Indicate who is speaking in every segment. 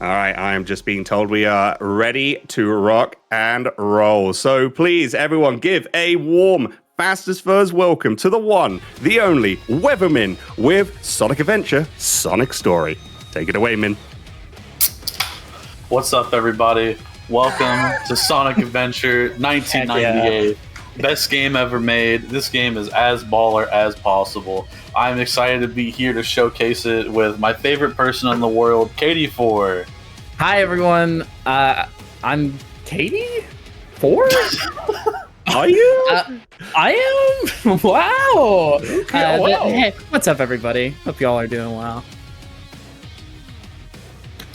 Speaker 1: All right, I am just being told we are ready to rock and roll. So please, everyone, give a warm, fast as first welcome to the one, the only WitherMin with Sonic Adventure, Sonic Story. Take it away, Min.
Speaker 2: What's up, everybody? Welcome to Sonic Adventure 1998. Best game ever made. This game is as baller as possible. I'm excited to be here to showcase it with my favorite person in the world, Katie 4.
Speaker 3: Hi, everyone. I'm Katie 4?
Speaker 1: Are you?
Speaker 3: I am? Wow.
Speaker 1: Okay, wow.
Speaker 3: Hey, what's up, everybody? Hope y'all are doing well.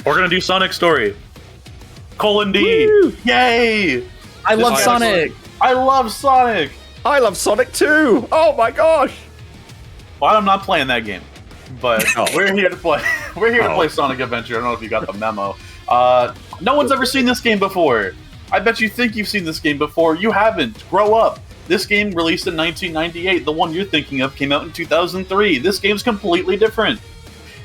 Speaker 2: We're going to do Sonic Story. D.
Speaker 1: Woo!
Speaker 2: Yay!
Speaker 3: I love Sonic.
Speaker 2: I love Sonic.
Speaker 1: I love Sonic too. Oh my gosh.
Speaker 2: Well, I'm not playing that game, but we're here to play. We're here to
Speaker 1: Oh.
Speaker 2: play Sonic Adventure. I don't know if you got the memo. No one's ever seen this game before. I bet you think you've seen this game before. You haven't. Grow up. This game released in 1998. The one you're thinking of came out in 2003. This game's completely different.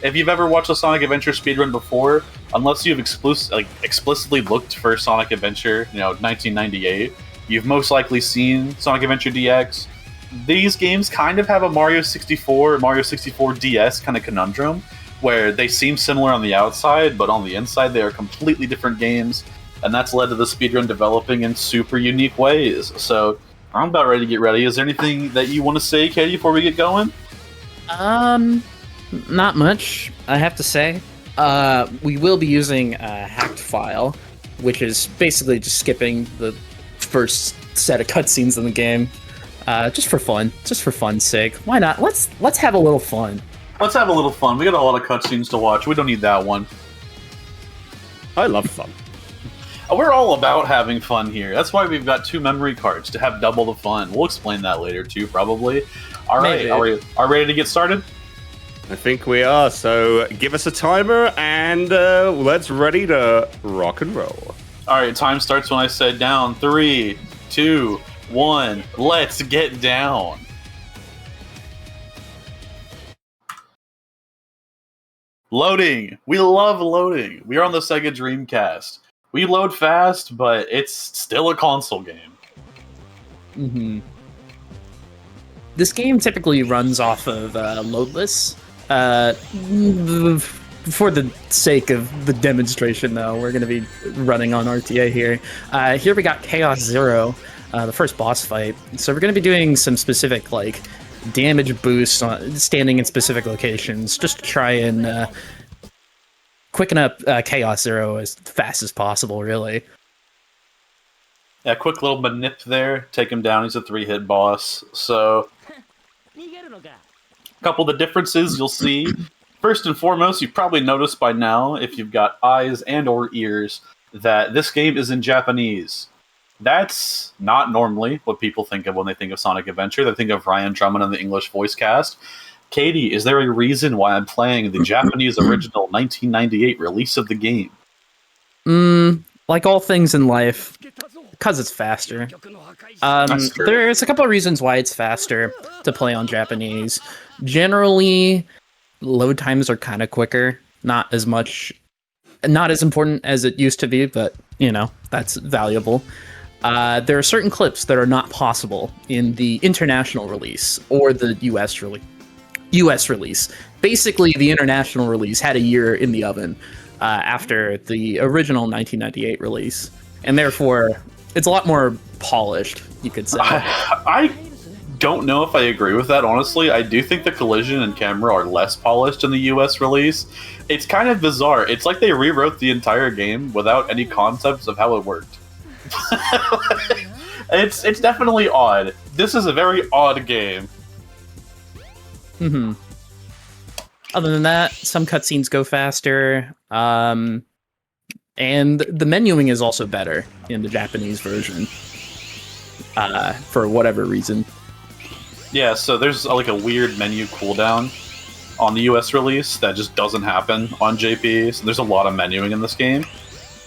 Speaker 2: If you've ever watched a Sonic Adventure speedrun before, unless you've explicitly looked for Sonic Adventure, 1998, you've most likely seen Sonic Adventure DX. These games kind of have a Mario 64 DS kind of conundrum, where they seem similar on the outside, but on the inside they are completely different games, and that's led to the speedrun developing in super unique ways. So I'm about ready to get ready. Is there anything that you want to say, Katie, before we get going?
Speaker 3: Not much, I have to say. We will be using a hacked file, which is basically just skipping the first set of cutscenes in the game, just for fun's sake. Why not? Let's have a little fun.
Speaker 2: Let's have a little fun. We got a lot of cutscenes to watch. We don't need that one.
Speaker 1: I love fun.
Speaker 2: We're all about having fun here. That's why we've got 2 memory cards, to have double the fun. We'll explain that later too, probably. All right, are we ready to get started?
Speaker 1: I think we are. So give us a timer and let's ready to rock and roll.
Speaker 2: All right, time starts when I say down. 3, 2, 1. Let's get down. Loading. We love loading. We are on the Sega Dreamcast. We load fast, but it's still a console game.
Speaker 3: Mm-hmm. This game typically runs off of loadless. For the sake of the demonstration, though, we're going to be running on RTA here. Here we got Chaos Zero, the first boss fight. So we're going to be doing some specific, damage boosts standing in specific locations, just to try and quicken up Chaos Zero as fast as possible, really.
Speaker 2: Yeah, quick little manip there. Take him down. He's a 3-hit boss. So, a couple of the differences you'll see. First and foremost, you've probably noticed by now, if you've got eyes and or ears, that this game is in Japanese. That's not normally what people think of when they think of Sonic Adventure. They think of Ryan Drummond and the English voice cast. Katie, is there a reason why I'm playing the Japanese original 1998 release of the game?
Speaker 3: Like all things in life, because it's faster. There's a couple of reasons why it's faster to play on Japanese. Generally, load times are kind of quicker. Not as important as it used to be, but, that's valuable. There are certain clips that are not possible in the international release or the US release. Basically, the international release had a year in the oven after the original 1998 release, and therefore it's a lot more polished, you could say.
Speaker 2: I don't know if I agree with that, honestly. I do think the collision and camera are less polished in the US release. It's kind of bizarre. It's like they rewrote the entire game without any concepts of how it worked. It's definitely odd. This is a very odd game.
Speaker 3: Mm-hmm. Other than that, some cutscenes go faster, and the menuing is also better in the Japanese version, for whatever reason.
Speaker 2: Yeah, so there's a weird menu cooldown on the US release that just doesn't happen on JP. So there's a lot of menuing in this game.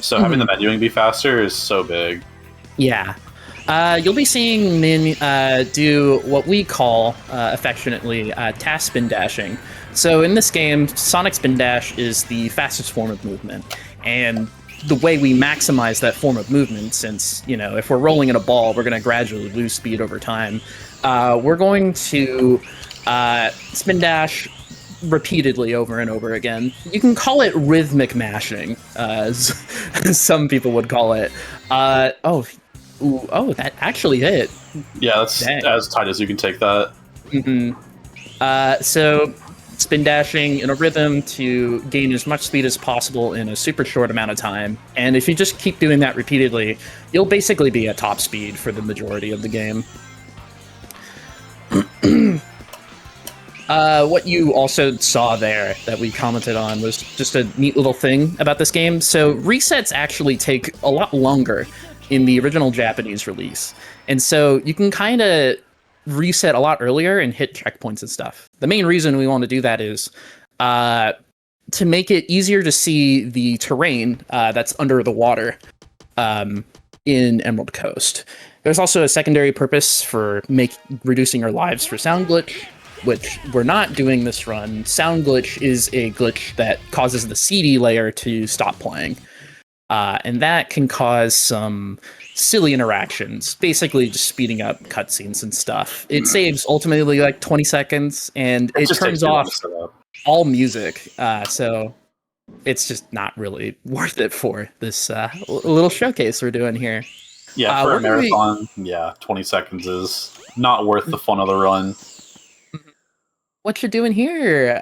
Speaker 2: So having the menuing be faster is so big.
Speaker 3: Yeah. You'll be seeing Min do what we call, affectionately, task spin dashing. So in this game, Sonic Spin Dash is the fastest form of movement. And the way we maximize that form of movement, since, if we're rolling in a ball, we're going to gradually lose speed over time, we're going to spin dash repeatedly over and over again. You can call it rhythmic mashing, as some people would call it. That actually hit.
Speaker 2: Yeah, that's as tight as you can take that.
Speaker 3: So spin dashing in a rhythm to gain as much speed as possible in a super short amount of time. And if you just keep doing that repeatedly, you'll basically be at top speed for the majority of the game. What you also saw there that we commented on was just a neat little thing about this game. So resets actually take a lot longer in the original Japanese release. And so you can kind of reset a lot earlier and hit checkpoints and stuff. The main reason we want to do that is to make it easier to see the terrain that's under the water in Emerald Coast. There's also a secondary purpose for reducing our lives for sound glitch, which we're not doing this run. Sound glitch is a glitch that causes the CD layer to stop playing. And that can cause some silly interactions, basically just speeding up cutscenes and stuff. It saves ultimately like 20 seconds, and it turns off all music. So it's just not really worth it for this little showcase we're doing here.
Speaker 2: Yeah, for a marathon, 20 seconds is not worth the fun of the run.
Speaker 3: What you doing here,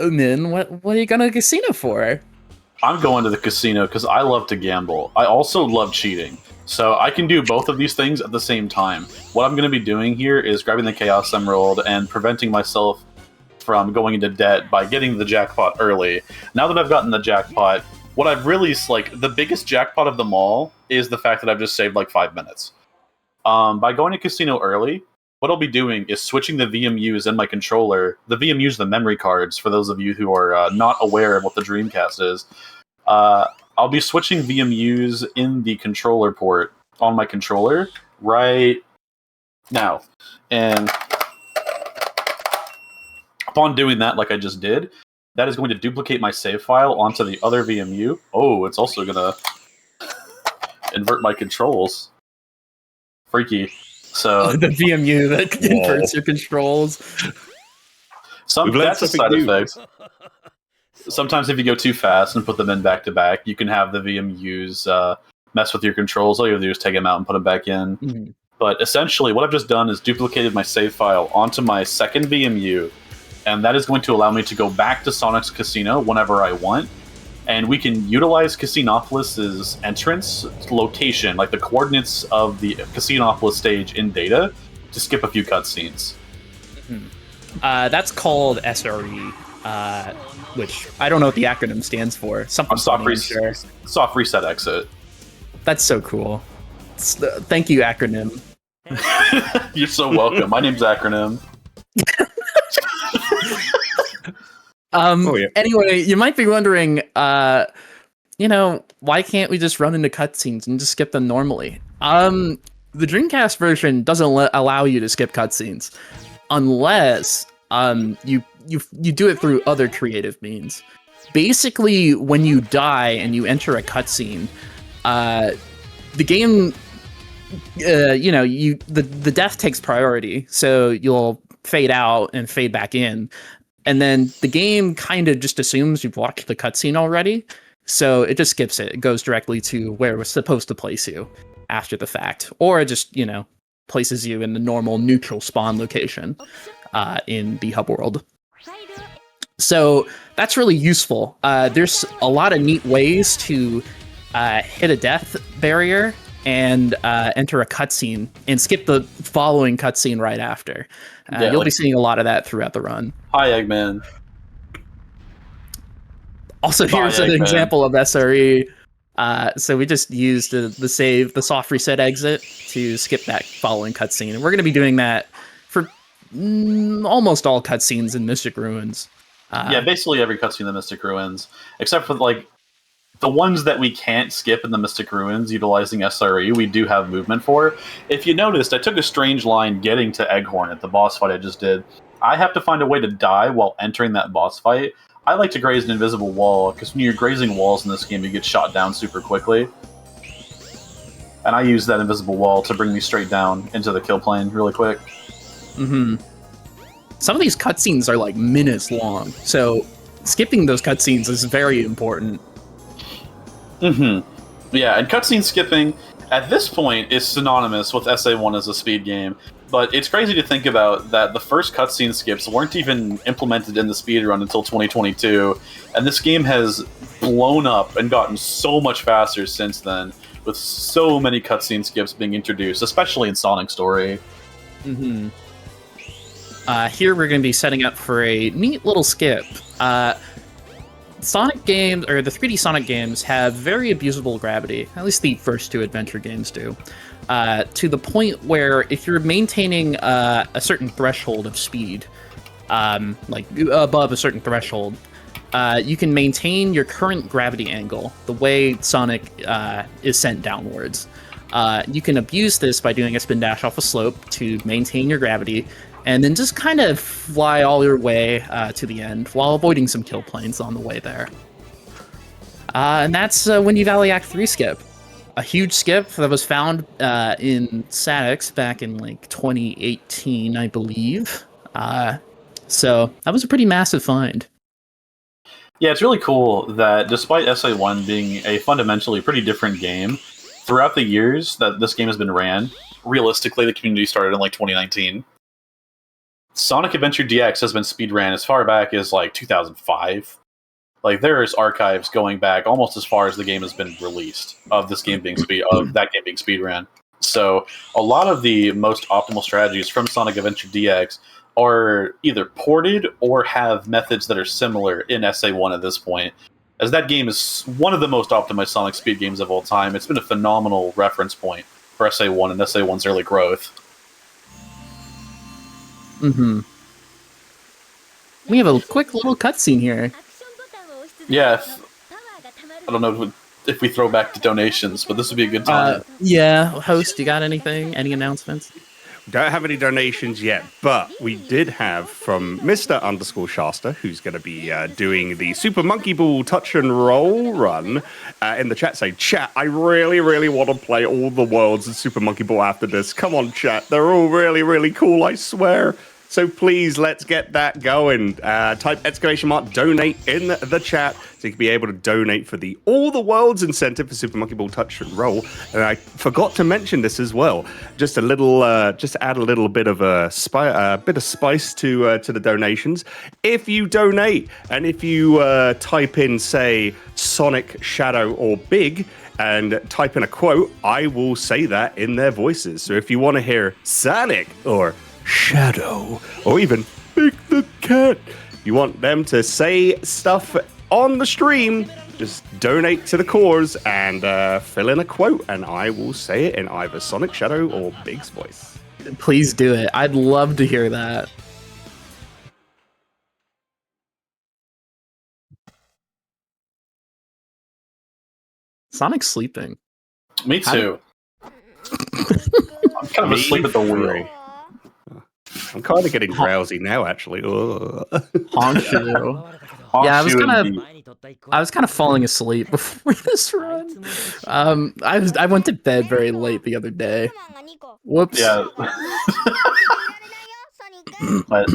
Speaker 3: Min? What are you going to casino for?
Speaker 2: I'm going to the casino because I love to gamble. I also love cheating. So I can do both of these things at the same time. What I'm going to be doing here is grabbing the Chaos Emerald and preventing myself from going into debt by getting the jackpot early. Now that I've gotten the jackpot, what I've really, the biggest jackpot of them all is the fact that I've just saved 5 minutes. By going to casino early, what I'll be doing is switching the VMUs in my controller. The VMUs, the memory cards, for those of you who are not aware of what the Dreamcast is. I'll be switching VMUs in the controller port on my controller right now. And upon doing that, like I just did, that is going to duplicate my save file onto the other VMU. Oh, it's also going to invert my controls. Freaky. So
Speaker 3: the VMU that inverts your controls.
Speaker 2: That's a side effect. Sometimes if you go too fast and put them in back to back, you can have the VMUs mess with your controls. All you have to do is take them out and put them back in. Mm-hmm. But essentially, what I've just done is duplicated my save file onto my second VMU, and that is going to allow me to go back to Sonic's Casino whenever I want. And we can utilize Casinopolis' entrance location, like the coordinates of the Casinopolis stage in data, to skip a few cutscenes.
Speaker 3: Mm-hmm. That's called SRE. Which I don't know what the acronym stands for. Something
Speaker 2: soft reset exit.
Speaker 3: That's so cool. Thank you, acronym.
Speaker 2: You're so welcome. My name's Acronym.
Speaker 3: Anyway, you might be wondering, why can't we just run into cutscenes and just skip them normally? The Dreamcast version doesn't allow you to skip cutscenes unless you do it through other creative means. Basically, when you die and you enter a cutscene, the game, the death takes priority, so you'll fade out and fade back in, and then the game kind of just assumes you've watched the cutscene already, so it just skips it. It goes directly to where it was supposed to place you after the fact, or it just places you in the normal neutral spawn location in the hub world. So that's really useful. There's a lot of neat ways to hit a death barrier and enter a cutscene and skip the following cutscene right after. You'll be seeing a lot of that throughout the run.
Speaker 2: Hi, Eggman.
Speaker 3: Also, here's an example of SRE. So we just used the soft reset exit to skip that following cutscene. And we're going to be doing that for almost all cutscenes in Mystic Ruins.
Speaker 2: Basically every cutscene in Mystic Ruins, except for the ones that we can't skip in the Mystic Ruins utilizing SRE, we do have movement for. If you noticed, I took a strange line getting to Egghorn at the boss fight I just did. I have to find a way to die while entering that boss fight. I like to graze an invisible wall, because when you're grazing walls in this game, you get shot down super quickly. And I use that invisible wall to bring me straight down into the kill plane really quick.
Speaker 3: Mm-hmm. Some of these cutscenes are like minutes long, so skipping those cutscenes is very important.
Speaker 2: Mm-hmm. Yeah, and cutscene skipping at this point is synonymous with SA1 as a speed game. But it's crazy to think about that the first cutscene skips weren't even implemented in the speedrun until 2022, and this game has blown up and gotten so much faster since then, with so many cutscene skips being introduced, especially in Sonic Story.
Speaker 3: Mm-hmm. Here we're going to be setting up for a neat little skip. Sonic games, or the 3D Sonic games, have very abusable gravity. At least the first two adventure games do. To the point where if you're maintaining a certain threshold of speed, like above a certain threshold, you can maintain your current gravity angle the way Sonic is sent downwards. You can abuse this by doing a spin dash off a slope to maintain your gravity, and then just kind of fly all your way to the end while avoiding some kill planes on the way there. And that's Windy Valley Act 3 skip. A huge skip that was found in Satix back in like 2018, I believe. So that was a pretty massive find.
Speaker 2: Yeah, it's really cool that despite SA1 being a fundamentally pretty different game, throughout the years that this game has been ran, realistically the community started in like 2019. Sonic Adventure DX has been speedran as far back as like 2005. Like there's archives going back almost as far as the game has been released of this game being that game being speedran. So a lot of the most optimal strategies from Sonic Adventure DX are either ported or have methods that are similar in SA1 at this point. As that game is one of the most optimized Sonic speed games of all time, it's been a phenomenal reference point for SA1 and SA1's early growth.
Speaker 3: Mm-hmm. We have a quick little cutscene here.
Speaker 2: Yeah, I don't know if we throw back to donations, but this would be a good time.
Speaker 3: Yeah, host, you got anything? Any announcements?
Speaker 1: Don't have any donations yet, but we did have from Mr. Shasta, who's going to be doing the Super Monkey Ball touch and roll run in the chat, say, chat, I really, really want to play all the worlds in Super Monkey Ball after this. Come on, chat. They're all really, really cool, I swear. So please, let's get that going. Type !donate in the chat so you can be able to donate for the All the Worlds incentive for Super Monkey Ball Touch and Roll. And I forgot to mention this as well. Just a little, just to add a little bit of spice to the donations. If you donate and if you type in, say, Sonic, Shadow, or Big, and type in a quote, I will say that in their voices. So if you want to hear Sonic or Shadow, or even Big the Cat, you want them to say stuff on the stream, just donate to the cause and fill in a quote, and I will say it in either Sonic, Shadow, or Big's voice.
Speaker 3: Please do it. I'd love to hear that. Sonic's sleeping.
Speaker 2: Me too. I'm kind of asleep at the wheel.
Speaker 1: I'm kind of getting drowsy now, actually.
Speaker 3: Honkshoe. Yeah, I was kind of falling asleep before this run. I went to bed very late the other day. Whoops.
Speaker 2: Yeah. But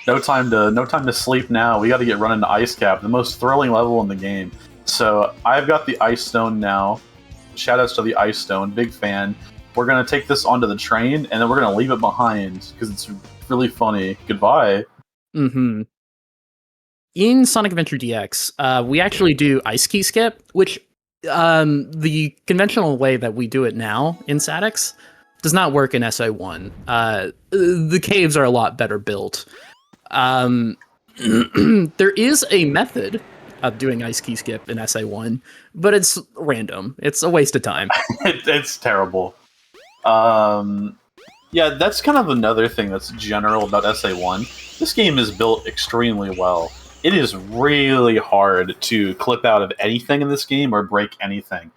Speaker 2: no time to sleep now. We got to get running to Ice Cap, the most thrilling level in the game. So I've got the Ice Stone now. Shoutouts to the Ice Stone, big fan. We're going to take this onto the train, and then we're going to leave it behind, because it's really funny. Goodbye.
Speaker 3: Mm-hmm. In Sonic Adventure DX, we actually do Ice Key Skip, which the conventional way that we do it now in Satix does not work in SA1. The caves are a lot better built. There is a method of doing Ice Key Skip in SA1, but it's random. It's a waste of time.
Speaker 2: It's terrible. Yeah, that's kind of another thing that's general about SA1. This game is built extremely well. it is really hard to clip out of anything in this game or break anything.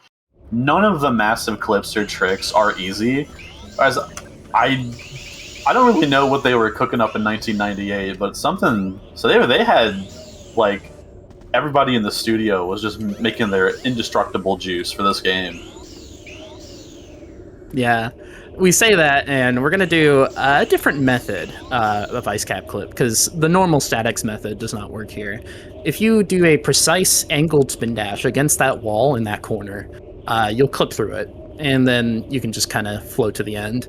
Speaker 2: None of the massive clips or tricks are easy. As I don't really know what they were cooking up in 1998, but something. So they had like everybody in the studio was just making their indestructible juice for this game.
Speaker 3: Yeah, we say that, and we're gonna do a different method of ice cap clip because the normal statics method does not work here. If you do a precise angled spin dash against that wall in that corner, you'll clip through it, and then you can just kind of float to the end.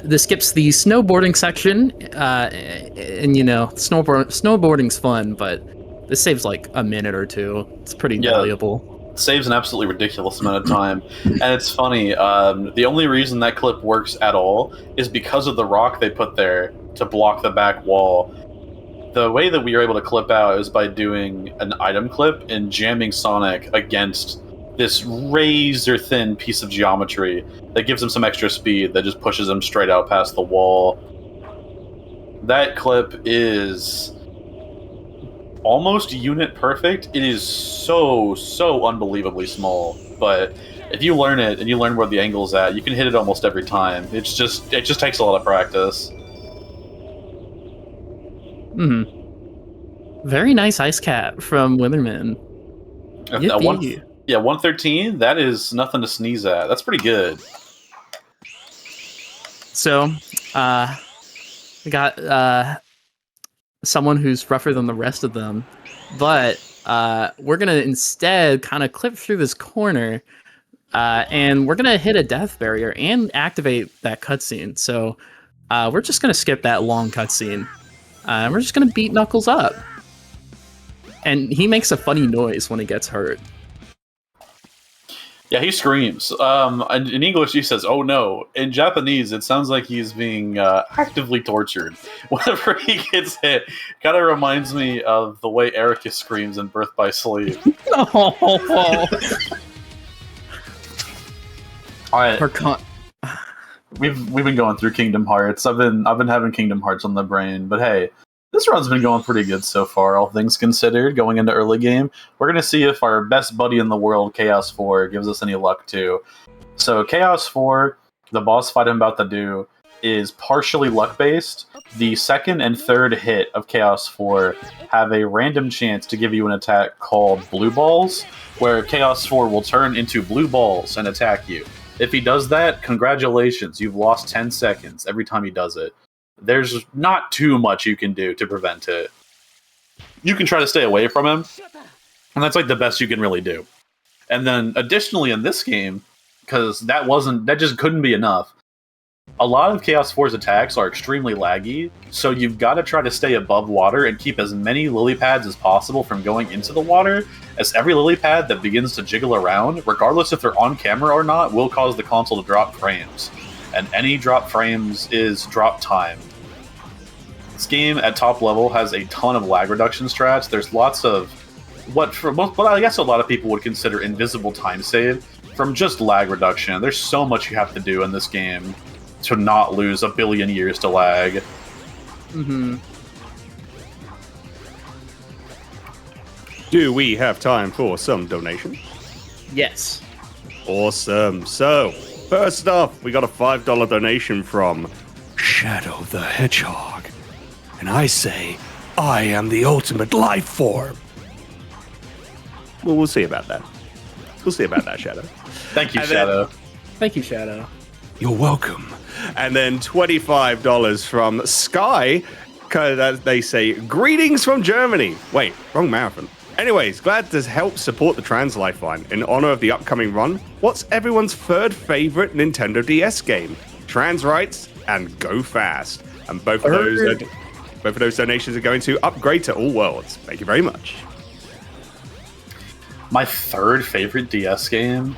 Speaker 3: This skips the snowboarding section, and you know, snowboarding's fun, but this saves like a minute or two. It's pretty valuable.
Speaker 2: Saves an absolutely ridiculous amount of time. And it's funny, the only reason that clip works at all is because of the rock they put there to block the back wall. The way that we were able to clip out is by doing an item clip and jamming Sonic against this razor thin piece of geometry that gives him some extra speed that just pushes him straight out past the wall. That clip is almost unit perfect. It is so unbelievably small, but if you learn it and you learn where the angle's at, you can hit it almost every time. It just takes a lot of practice.
Speaker 3: Very nice ice cap from WitherMin.
Speaker 2: 113. That is nothing to sneeze at. That's pretty good.
Speaker 3: So, we got someone who's rougher than the rest of them, but we're gonna instead kind of clip through this corner, and we're gonna hit a death barrier and activate that cutscene. So we're just gonna skip that long cutscene, and we're just gonna beat Knuckles up. And he makes a funny noise when he gets hurt.
Speaker 2: Yeah, he screams. In English, he says, "Oh no." In Japanese, it sounds like he's being actively tortured whenever he gets hit. Kind of reminds me of the way Erica screams in Birth by Sleep.
Speaker 3: Oh.
Speaker 2: All right, we've been going through Kingdom Hearts. I've been having Kingdom Hearts on the brain, but hey, this run's been going pretty good so far, all things considered, going into early game. We're going to see if our best buddy in the world, Chaos 4, gives us any luck, too. So, Chaos 4, the boss fight I'm about to do, is partially luck-based. The second and third hit of Chaos 4 have a random chance to give you an attack called Blue Balls, where Chaos 4 will turn into blue balls and attack you. If he does that, congratulations, you've lost 10 seconds every time he does it. There's not too much you can do to prevent it. You can try to stay away from him, and that's like the best you can really do. And then additionally in this game, because that just couldn't be enough, a lot of Chaos 4's attacks are extremely laggy, so you've got to try to stay above water and keep as many lily pads as possible from going into the water, as every lily pad that begins to jiggle around, regardless if they're on camera or not, will cause the console to drop frames. And any drop frames is drop time. This game at top level has a ton of lag reduction strats. There's lots of what I guess a lot of people would consider invisible time save from just lag reduction. There's so much you have to do in this game to not lose a billion years to lag.
Speaker 1: Do we have time for some donations?
Speaker 3: Yes.
Speaker 1: Awesome. So, first off, we got a $5 donation from Shadow the Hedgehog. And I say, I am the ultimate life form. Well, we'll see about that. We'll see about that, Shadow.
Speaker 2: Thank you, Shadow.
Speaker 3: Thank you, Shadow.
Speaker 1: You're welcome. And then $25 from Sky, because they say, greetings from Germany. Wait, wrong marathon. Anyways, glad to help support the Trans Lifeline. In honor of the upcoming run, what's everyone's third favorite Nintendo DS game? Trans rights and go fast. And both of those donations are going to Upgrade to All Worlds. Thank you very much.
Speaker 2: My third favorite DS game?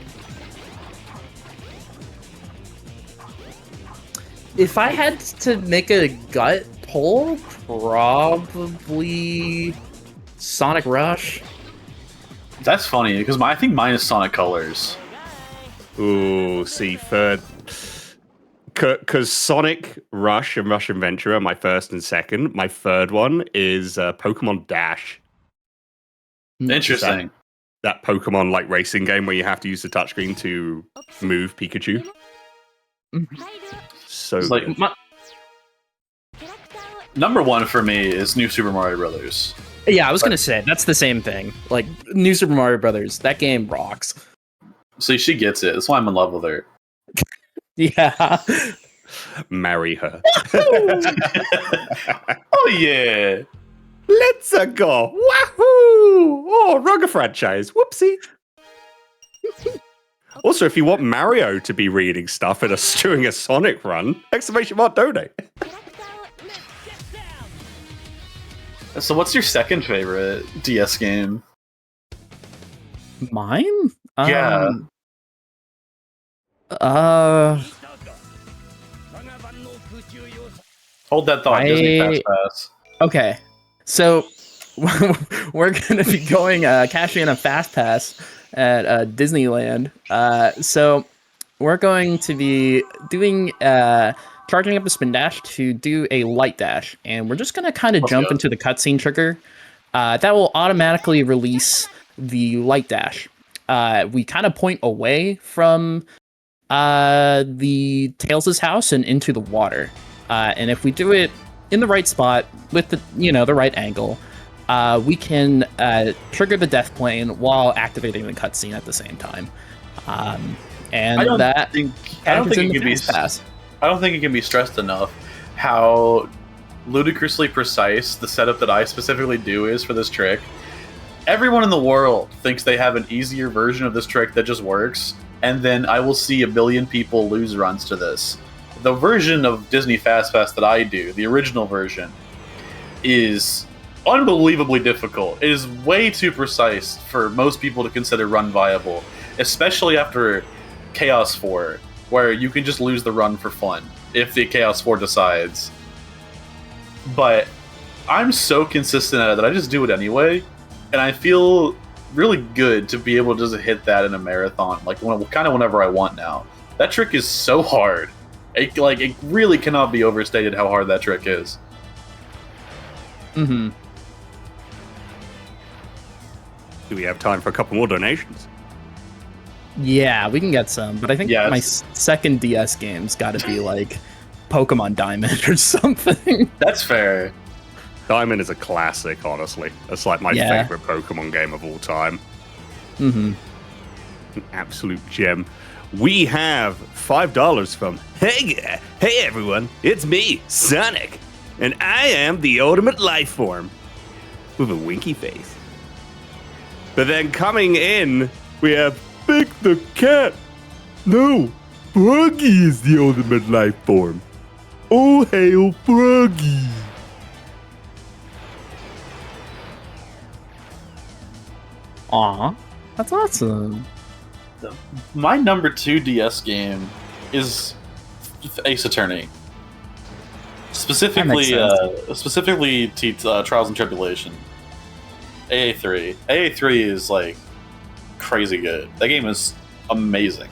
Speaker 3: If I had to make a gut pull, probably Sonic Rush.
Speaker 2: That's funny, because I think mine is Sonic Colors.
Speaker 1: Ooh, see, third. Because Sonic Rush and Rush Adventure are my first and second. My third one is Pokemon Dash.
Speaker 2: Interesting.
Speaker 1: That Pokemon like racing game where you have to use the touchscreen to move Pikachu. So
Speaker 2: It's like number one for me is New Super Mario Brothers.
Speaker 3: Yeah, I was gonna say that's the same thing. Like New Super Mario Brothers, that game rocks.
Speaker 2: See, she gets it. That's why I'm in love with her.
Speaker 3: Yeah.
Speaker 1: marry her.
Speaker 2: Oh yeah.
Speaker 1: Let's go. Wahoo! Oh, Rugger franchise. Whoopsie. Also, if you want Mario to be reading stuff and doing a Sonic run, exclamation mark donate.
Speaker 2: So what's your second favorite DS game?
Speaker 3: Mine?
Speaker 2: Yeah. Hold that thought, Disney Fast Pass.
Speaker 3: Okay. So we're gonna be going cashing in a fast pass at Disneyland. So we're going to be doing charging up a spin dash to do a light dash, and we're just gonna kind of jump into the cutscene trigger. That will automatically release the light dash. We kind of point away from the Tails' house and into the water. And if we do it in the right spot with the the right angle, we can trigger the death plane while activating the cutscene at the same time. And I don't think it can be pass.
Speaker 2: I don't think it can be stressed enough how ludicrously precise the setup that I specifically do is for this trick. Everyone in the world thinks they have an easier version of this trick that just works, and then I will see a billion people lose runs to this. The version of Disney Fast Pass that I do, the original version, is unbelievably difficult. It is way too precise for most people to consider run viable, especially after Chaos 4, where you can just lose the run for fun if the Chaos 4 decides. But I'm so consistent at it that I just do it anyway, and I feel really good to be able to just hit that in a marathon, like kind of whenever I want now. That trick is so hard. It really cannot be overstated how hard that trick is.
Speaker 3: Mm-hmm.
Speaker 1: Do we have time for a couple more donations?
Speaker 3: Yeah, we can get some, but I think my second DS game's got to be like Pokemon Diamond or something.
Speaker 2: That's fair.
Speaker 1: Diamond is a classic, honestly. That's like my favorite Pokemon game of all time.
Speaker 3: Mm-hmm.
Speaker 1: An absolute gem. We have $5 from Hey everyone, it's me, Sonic, and I am the ultimate life form with a winky face. But then coming in, we have Big the Cat. No, Froggy is the ultimate life form. Oh, hail Froggy.
Speaker 3: Aw, that's awesome.
Speaker 2: My number 2 DS game is Ace Attorney. Specifically, Trials and Tribulation. AA3. AA3 is like crazy good. That game is amazing.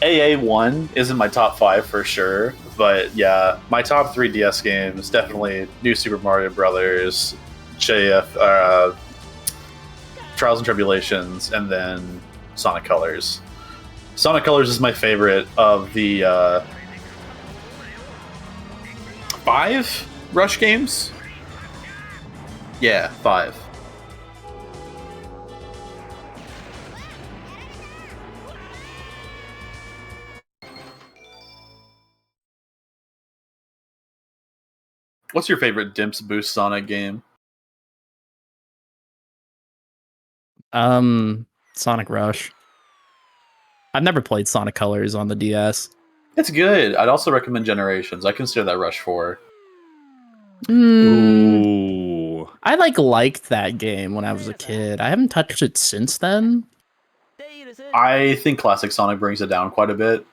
Speaker 2: AA1 isn't my top 5 for sure, but yeah, my top 3 DS games definitely New Super Mario Brothers, Trials and Tribulations, and then Sonic Colors. Sonic Colors is my favorite of the 5 Rush games. Yeah, 5. What's your favorite Dimps Boost Sonic game?
Speaker 3: Sonic Rush. I've never played Sonic Colors on the DS.
Speaker 2: It's good. I'd also recommend Generations. I consider that Rush 4.
Speaker 1: Ooh.
Speaker 3: I liked that game when I was a kid. I haven't touched it since then.
Speaker 2: I think Classic Sonic brings it down quite a bit.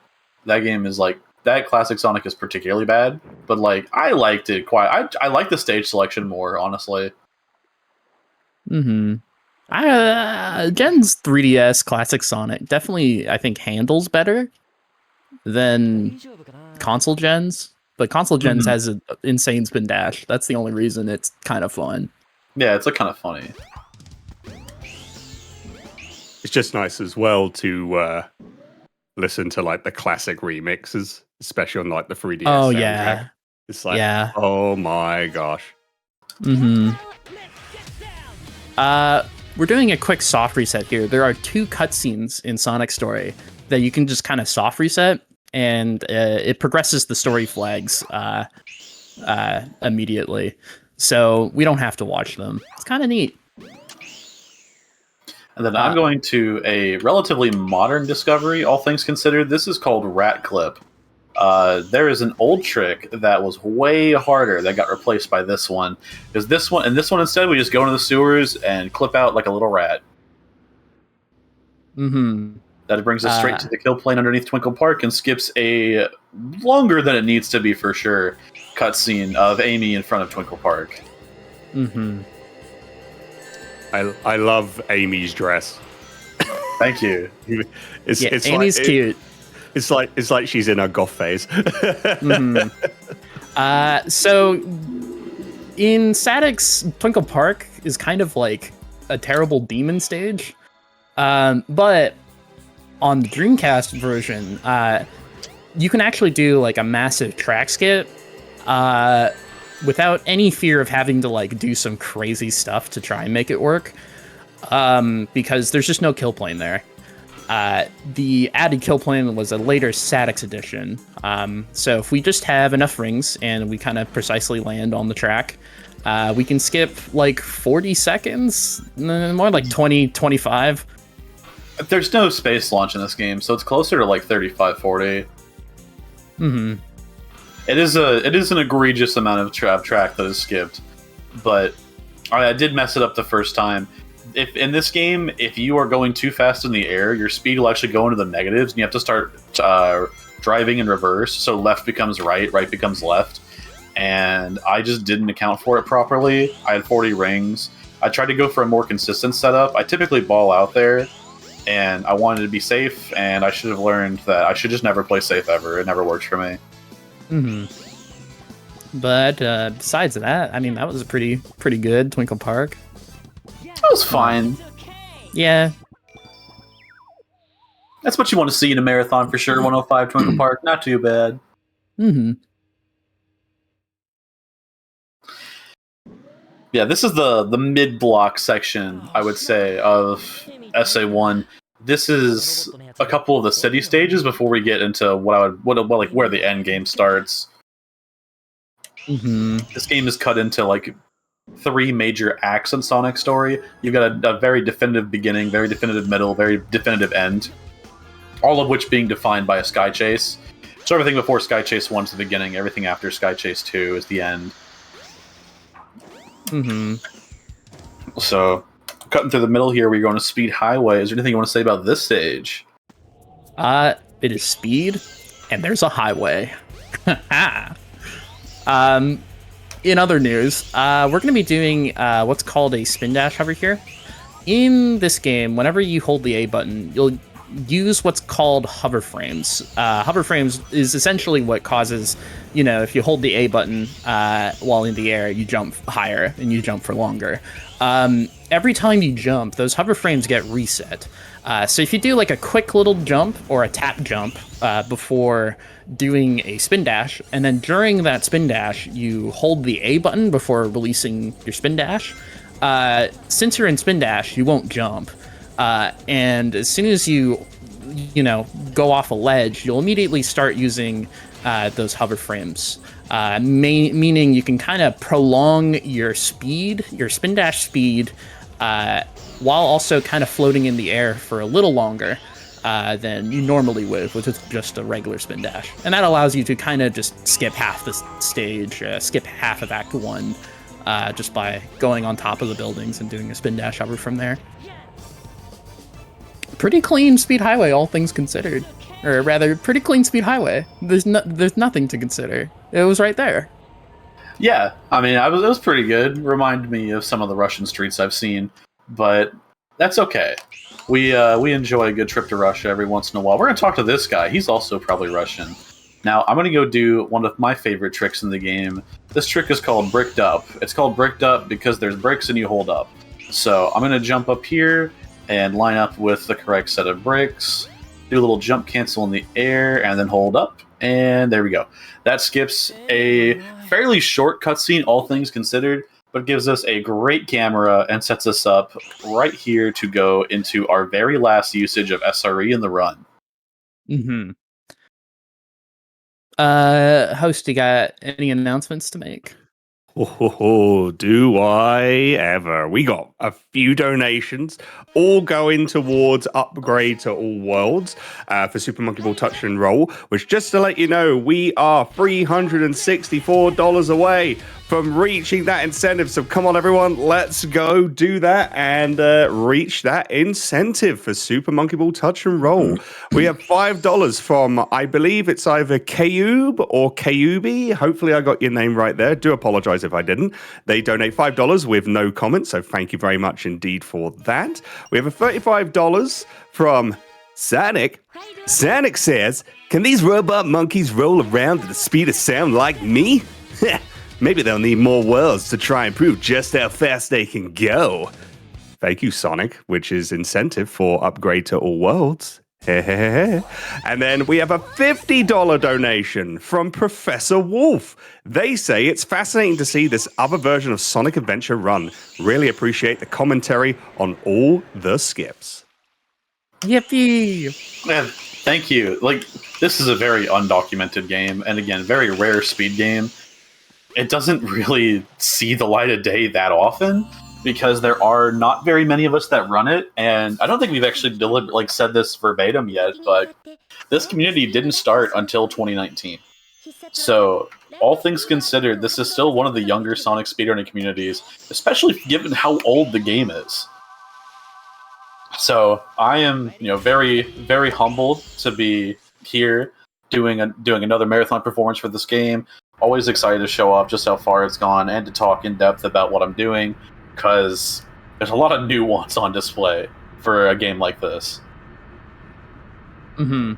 Speaker 2: That game is that Classic Sonic is particularly bad, but I liked it quite. I like the stage selection more, honestly.
Speaker 3: Mm-hmm. Gen's 3DS Classic Sonic definitely, I think, handles better than console gens. But console gens has an insane spin dash. That's the only reason it's kind of fun.
Speaker 2: Yeah, it's like kind of funny.
Speaker 1: It's just nice as well to listen to like the classic remixes, especially on like the 3DS
Speaker 3: Oh
Speaker 1: soundtrack.
Speaker 3: yeah,
Speaker 1: It's like,
Speaker 3: yeah.
Speaker 1: oh my gosh.
Speaker 3: Mm-hmm. We're doing a quick soft reset here. There are 2 cutscenes in Sonic Story that you can just kind of soft reset, and it progresses the story flags immediately. So we don't have to watch them. It's kind of neat.
Speaker 2: And then I'm going to a relatively modern discovery, all things considered. This is called Rat Clip. There is an old trick that was way harder that got replaced by this one. Because this one instead, we just go into the sewers and clip out like a little rat.
Speaker 3: Mm-hmm.
Speaker 2: That brings us straight to the kill plane underneath Twinkle Park and skips a longer than it needs to be for sure cutscene of Amy in front of Twinkle Park.
Speaker 3: Mm-hmm.
Speaker 1: I love Amy's dress.
Speaker 2: Thank you.
Speaker 1: It's
Speaker 3: Amy's cute.
Speaker 1: It's like she's in her goth phase.
Speaker 3: Mm-hmm. So in Static's Twinkle Park is kind of like a terrible demon stage. But on the Dreamcast version, you can actually do like a massive track skip without any fear of having to like do some crazy stuff to try and make it work, because there's just no kill plane there. The added kill plane was a later Static's edition. So if we just have enough rings and we kind of precisely land on the track, we can skip like 40 seconds, more like 20, 25.
Speaker 2: There's no space launch in this game, so it's closer to like 35, 40.
Speaker 3: Mm-hmm.
Speaker 2: It is an egregious amount of track that is skipped, but I did mess it up the first time. If in this game, if you are going too fast in the air, your speed will actually go into the negatives, and you have to start driving in reverse. So left becomes right, right becomes left, and I just didn't account for it properly. I had 40 rings. I tried to go for a more consistent setup. I typically ball out there, and I wanted to be safe, and I should have learned that I should just never play safe ever. It never worked for me.
Speaker 3: Mm-hmm. But besides that, I mean, that was a pretty good Twinkle Park.
Speaker 2: That was fine.
Speaker 3: Yeah.
Speaker 2: That's what you want to see in a marathon for sure. 105 Twinkle Park, not too bad.
Speaker 3: Mm-hmm.
Speaker 2: Yeah, this is the mid-block section, I would say, of SA1. This is a couple of the city stages before we get into where the end game starts.
Speaker 3: Mm-hmm.
Speaker 2: This game is cut into like 3 major acts in Sonic Story. You've got a very definitive beginning, very definitive middle, very definitive end, all of which being defined by a Sky Chase. So everything before Sky Chase 1 is the beginning, everything after Sky Chase 2 is the end.
Speaker 3: Mm-hmm.
Speaker 2: So, cutting through the middle here, we're going to Speed Highway. Is there anything you want to say about this stage?
Speaker 3: It is speed, and there's a highway. In other news, we're going to be doing what's called a spin dash hover here. In this game, whenever you hold the A button, you'll use what's called hover frames. Hover frames is essentially what causes, if you hold the A button while in the air, you jump higher and you jump for longer. Every time you jump, those hover frames get reset. So if you do like a quick little jump or a tap jump before doing a spin dash, and then during that spin dash, you hold the A button before releasing your spin dash, since you're in spin dash, you won't jump. And as soon as you go off a ledge, you'll immediately start using those hover frames, meaning you can kind of prolong your speed, your spin dash speed, while also kind of floating in the air for a little longer than you normally would with just a regular spin dash. And that allows you to kind of just skip half the stage, skip half of Act 1, just by going on top of the buildings and doing a spin dash hover from there. Pretty clean speed highway, all things considered. Or rather, pretty clean speed highway. There's nothing to consider. It was right there.
Speaker 2: Yeah, I mean, it was pretty good. Reminded me of some of the Russian streets I've seen, but that's okay. we enjoy a good trip to Russia every once in a while. We're gonna talk to this guy. He's also probably Russian. Now I'm gonna go do one of my favorite tricks in the game. This trick is called bricked up. It's called bricked up because there's bricks and you hold up. So I'm gonna jump up here and line up with the correct set of bricks. Do a little jump cancel in the air and then hold up. And there we go. That skips a fairly short cutscene, all things considered, but gives us a great camera and sets us up right here to go into our very last usage of SRE in the run.
Speaker 3: Mm-hmm. Host, you got any announcements to make?
Speaker 1: Oh, do I ever? We got a few donations, all going towards upgrade to all worlds for Super Monkey Ball Touch and Roll, which, just to let you know, we are $364 away from reaching that incentive. So come on, everyone, let's go do that and reach that incentive for Super Monkey Ball Touch and Roll. We have $5 from, I believe it's either Kayub or Kayubi. Hopefully I got your name right there. Do apologize if I didn't. They donate $5 with no comment, so thank you very much indeed for that. We have a $35 from Sonic. Sonic says, can these robot monkeys roll around at the speed of sound like me? Maybe they'll need more worlds to try and prove just how fast they can go. Thank you, Sonic, which is incentive for upgrade to all worlds. And then we have a $50 donation from Professor Wolf. They say it's fascinating to see this other version of Sonic Adventure run. Really appreciate the commentary on all the skips.
Speaker 3: Yippee!
Speaker 2: Man, thank you. Like, this is a very undocumented game, and again, very rare speed game. It doesn't really see the light of day that often, because there are not very many of us that run it, and I don't think we've actually said this verbatim yet, but this community didn't start until 2019. So, all things considered, this is still one of the younger Sonic speedrunning communities, especially given how old the game is. So, I am, very, very humbled to be here doing another marathon performance for this game. Always excited to show off just how far it's gone and to talk in depth about what I'm doing, because there's a lot of nuance on display for a game like this.
Speaker 3: Mm-hmm.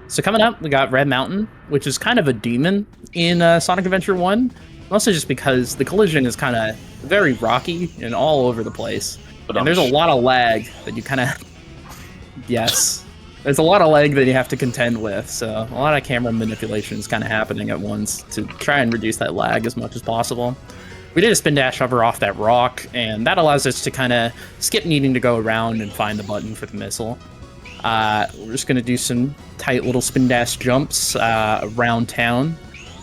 Speaker 3: So coming up, we got Red Mountain, which is kind of a demon in Sonic Adventure 1. Mostly just because the collision is kind of very rocky and all over the place. And there's a lot of lag that you kind of... Yes. There's a lot of lag that you have to contend with, so a lot of camera manipulation is kind of happening at once to try and reduce that lag as much as possible. We did a spin dash hover off that rock, and that allows us to kind of skip needing to go around and find the button for the missile. We're just going to do some tight little spin dash jumps around town.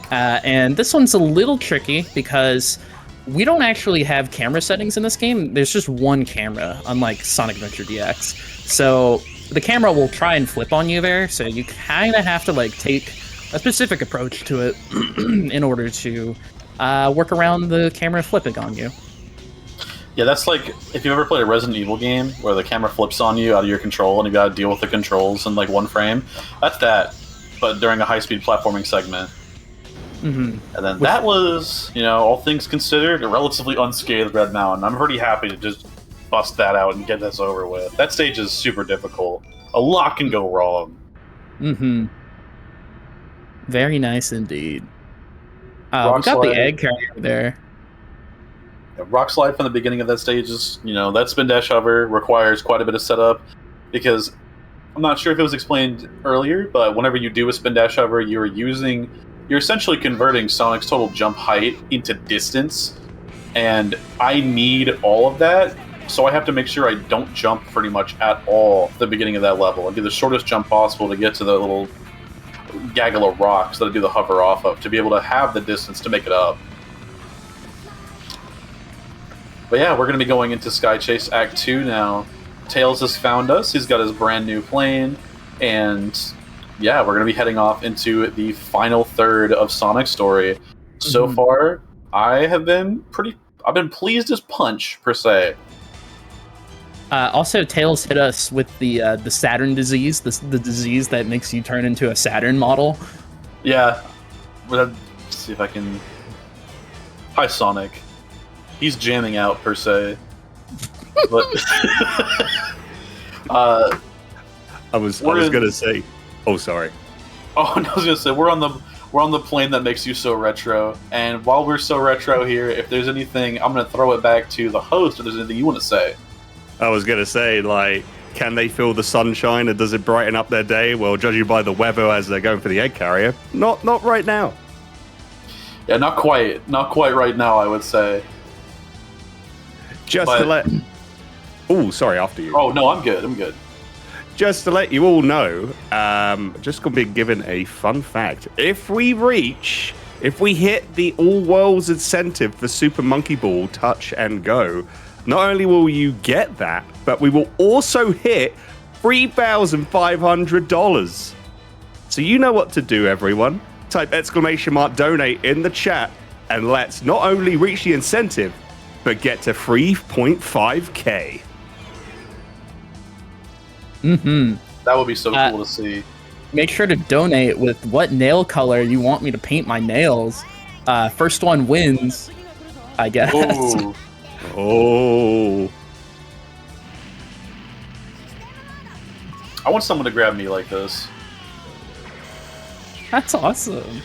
Speaker 3: And this one's a little tricky because we don't actually have camera settings in this game. There's just one camera, unlike Sonic Adventure DX. So the camera will try and flip on you there, so you kind of have to take a specific approach to it in order to work around the camera flipping on you.
Speaker 2: Yeah, that's like if you ever played a Resident Evil game where the camera flips on you out of your control and you gotta deal with the controls in one frame. That's that, but during a high-speed platforming segment.
Speaker 3: Mm-hmm.
Speaker 2: And then that was, all things considered, a relatively unscathed Red Mountain. I'm pretty happy to just bust that out and get this over with. That stage is super difficult. A lot can go wrong.
Speaker 3: Mm-hmm. Very nice indeed. We got the egg carrier there.
Speaker 2: Yeah, rock slide from the beginning of that stage is, that spin dash hover requires quite a bit of setup, because I'm not sure if it was explained earlier, but whenever you do a spin dash hover, you're essentially converting Sonic's total jump height into distance, and I need all of that. So I have to make sure I don't jump pretty much at all at the beginning of that level and do the shortest jump possible to get to the little gaggle of rocks that I do the hover off of to be able to have the distance to make it up. But yeah, we're going to be going into Sky Chase Act 2 now. Tails has found us. He's got his brand new plane. And yeah, we're going to be heading off into the final third of Sonic's story. So far, I've been pleased as punch, per se.
Speaker 3: Also, Tails hit us with the Saturn disease, the disease that makes you turn into a Saturn model.
Speaker 2: Yeah. Let's see if I can... Hi, Sonic. He's jamming out, per se. But Uh,
Speaker 1: I was gonna say. Oh, sorry.
Speaker 2: Oh, I was gonna say we're on the plane that makes you so retro. And while we're so retro here, if there's anything, I'm gonna throw it back to the host. If there's anything you want to say,
Speaker 1: I was gonna say, like, can they feel the sunshine and does it brighten up their day? Well, judging by the weather as they're going for the egg carrier, not right now.
Speaker 2: yeah, not quite right now. I would say.
Speaker 1: Just to let. Oh, sorry. After you.
Speaker 2: Oh no, I'm good.
Speaker 1: Just to let you all know, just gonna be given a fun fact. If we hit the All Worlds incentive for Super Monkey Ball Touch and Go, not only will you get that, but we will also hit $3,500. So you know what to do, everyone. Type !donate in the chat, and let's not only reach the incentive, but get to 3.5K.
Speaker 2: That would be so cool to see.
Speaker 3: Make sure to donate with what nail color you want me to paint my nails. First one wins, I guess.
Speaker 2: Ooh.
Speaker 1: Oh.
Speaker 2: I want someone to grab me like this.
Speaker 3: That's awesome.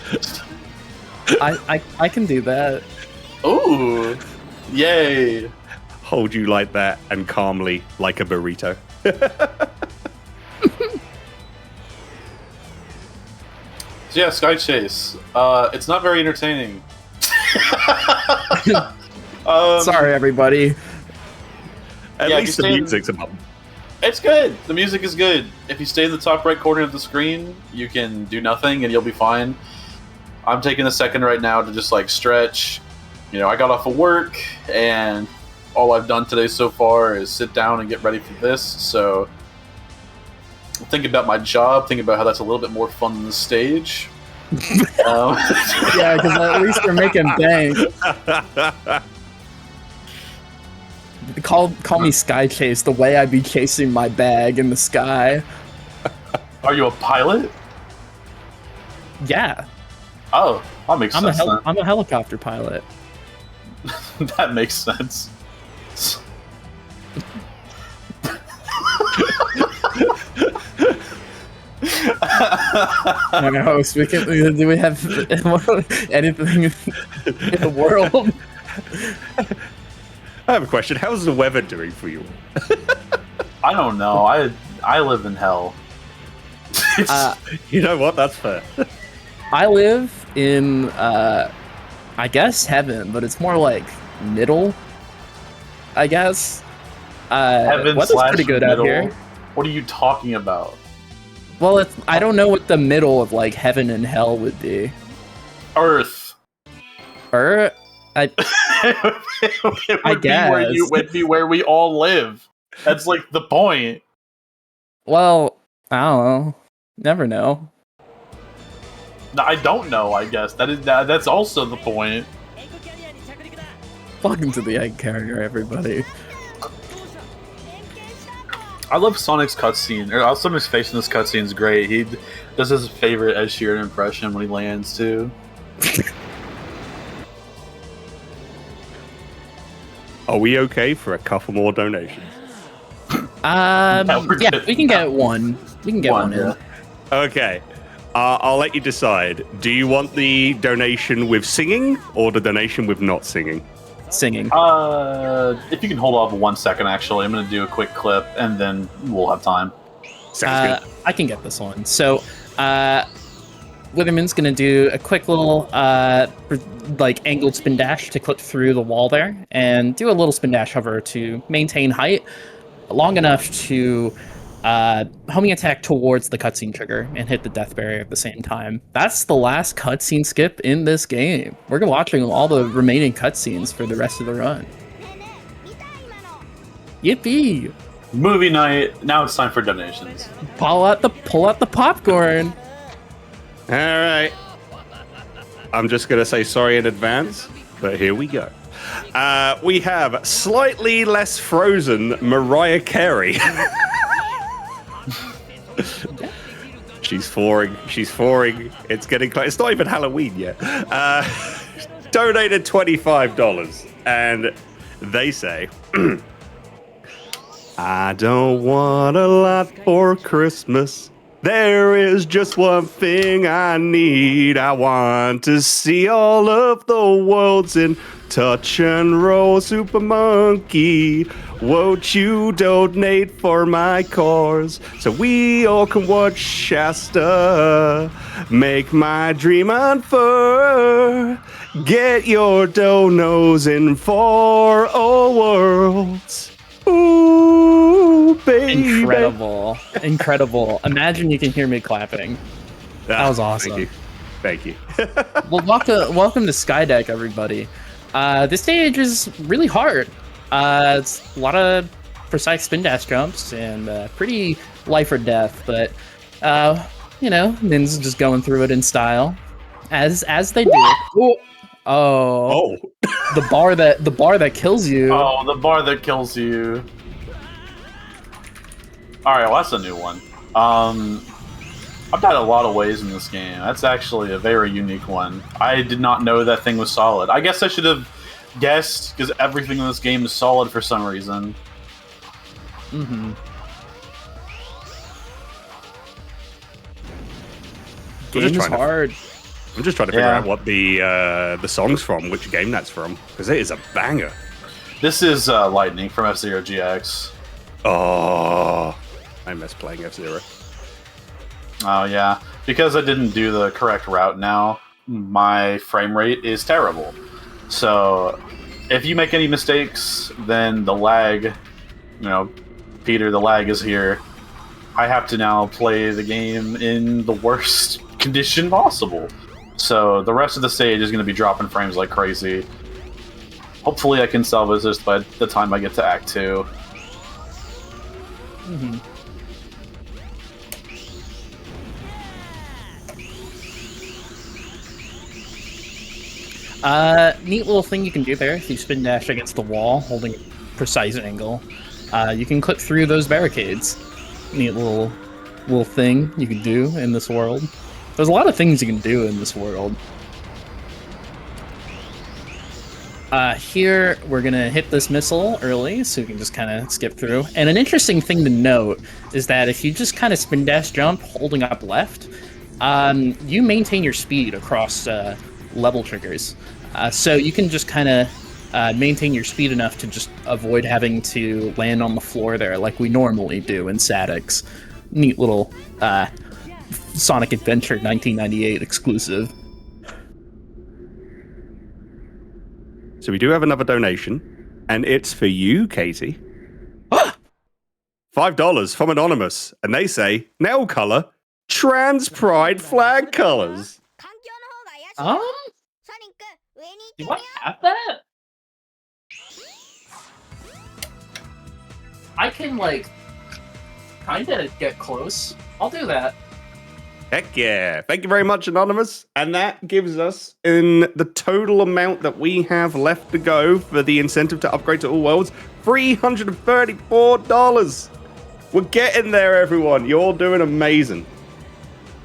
Speaker 3: I can do that.
Speaker 2: Ooh. Yay.
Speaker 1: Hold you like that and calmly like a burrito.
Speaker 2: So yeah, Sky Chase. It's not very entertaining.
Speaker 3: Sorry, everybody.
Speaker 1: At
Speaker 2: Yeah,
Speaker 1: least the
Speaker 2: you
Speaker 1: music's about.
Speaker 2: It's good. The music is good. If you stay in the top right corner of the screen, you can do nothing and you'll be fine. I'm taking a second right now to just like stretch. You know, I got off of work and all I've done today so far is sit down and get ready for this. So think about my job, think about how that's a little bit more fun than the stage.
Speaker 3: Yeah, because at least we're making bank. Call me Sky Chase, the way I be chasing my bag in the sky.
Speaker 2: Are you a pilot?
Speaker 3: Yeah,
Speaker 2: Oh, that makes sense.
Speaker 3: I'm a helicopter pilot.
Speaker 2: That makes sense.
Speaker 3: I'm your host. Do we have anything in the world?
Speaker 1: I have a question. How's the weather doing for you?
Speaker 2: I don't know. I live in hell.
Speaker 1: You know what? That's fair.
Speaker 3: I live in, I guess heaven, but it's more like middle. I guess.
Speaker 2: Heaven
Speaker 3: Weather's
Speaker 2: slash
Speaker 3: pretty good
Speaker 2: middle.
Speaker 3: out here.
Speaker 2: What are you talking about?
Speaker 3: Well, I don't know what the middle of like heaven and hell would be.
Speaker 2: Earth.
Speaker 3: I
Speaker 2: It would
Speaker 3: guess.
Speaker 2: would be where we all live. That's like the point.
Speaker 3: Well, I don't know. Never know.
Speaker 2: No, I don't know. I guess that's also the point.
Speaker 3: Welcome to the egg carrier, everybody.
Speaker 2: I love Sonic's cutscene. Sonic's face in this cutscene is great. He does his favorite Ed Sheeran impression when he lands too.
Speaker 1: Are we okay for a couple more donations?
Speaker 3: Yeah,
Speaker 2: good.
Speaker 3: we can get one. We can get one in.
Speaker 2: Yeah.
Speaker 1: Okay. I'll let you decide. Do you want the donation with singing or the donation with not singing?
Speaker 3: Singing.
Speaker 2: If you can hold off 1 second, actually, I'm going to do a quick clip, and then we'll have time.
Speaker 1: Sounds good.
Speaker 3: I can get this one. So, WitherMin's gonna do a quick little like angled spin dash to clip through the wall there, and do a little spin dash hover to maintain height long enough to homing attack towards the cutscene trigger and hit the death barrier at the same time. That's the last cutscene skip in this game. We're watching all the remaining cutscenes for the rest of the run. Yippee!
Speaker 2: Movie night. Now it's time for donations.
Speaker 3: Pull out the popcorn.
Speaker 1: All right. I'm just going to say sorry in advance, but here we go. We have slightly less frozen Mariah Carey. She's thawing. It's getting close. It's not even Halloween yet. Donated $25. And they say, I don't want a lot for Christmas. There is just one thing I need. I want to see all of the worlds in Touch and Roll Super Monkey. Won't you donate for my cause so we all can watch Shasta make my dream unfurl? Get your donos in for all worlds. Ooh, baby.
Speaker 3: Incredible. Imagine you can hear me clapping. That was awesome.
Speaker 1: Thank you.
Speaker 3: Well, welcome to Skydeck, everybody. This stage is really hard. It's a lot of precise spin dash jumps and pretty life or death, but Nin's just going through it in style, as they do. Oh. The bar that kills you.
Speaker 2: Oh, the bar that kills you. Alright, well, that's a new one. I've died a lot of ways in this game. That's actually a very unique one. I did not know that thing was solid. I guess I should have guessed, because everything in this game is solid for some reason.
Speaker 3: Mm-hmm. Game is hard.
Speaker 1: I'm just trying to figure out what the song's from, which game that's from, because it is a banger.
Speaker 2: This is Lightning from F-Zero GX.
Speaker 1: Oh, I miss playing F-Zero.
Speaker 2: Oh, yeah. Because I didn't do the correct route now, my frame rate is terrible. So, if you make any mistakes, then the lag, Peter, the lag is here. I have to now play the game in the worst condition possible. So the rest of the stage is going to be dropping frames like crazy. Hopefully I can salvage this by the time I get to Act 2.
Speaker 3: Mm-hmm. Neat little thing you can do there. If you spin dash against the wall, holding a precise angle, you can clip through those barricades. Neat little thing you can do in this world. There's a lot of things you can do in this world. Here, we're gonna hit this missile early, so we can just kind of skip through. And an interesting thing to note is that if you just kind of spin dash jump, holding up left, you maintain your speed across level triggers. So you can just kind of maintain your speed enough to just avoid having to land on the floor there like we normally do in Sadix. Neat little Sonic Adventure 1998 exclusive.
Speaker 1: So we do have another donation, and it's for you, Katie. $5 from Anonymous, and they say, nail color, trans pride flag colors.
Speaker 3: Do I have that? I can, kind of get close. I'll do that.
Speaker 1: Heck yeah. Thank you very much, Anonymous. And that gives us, in the total amount that we have left to go for the incentive to upgrade to all worlds, $334. We're getting there, everyone. You're all doing amazing.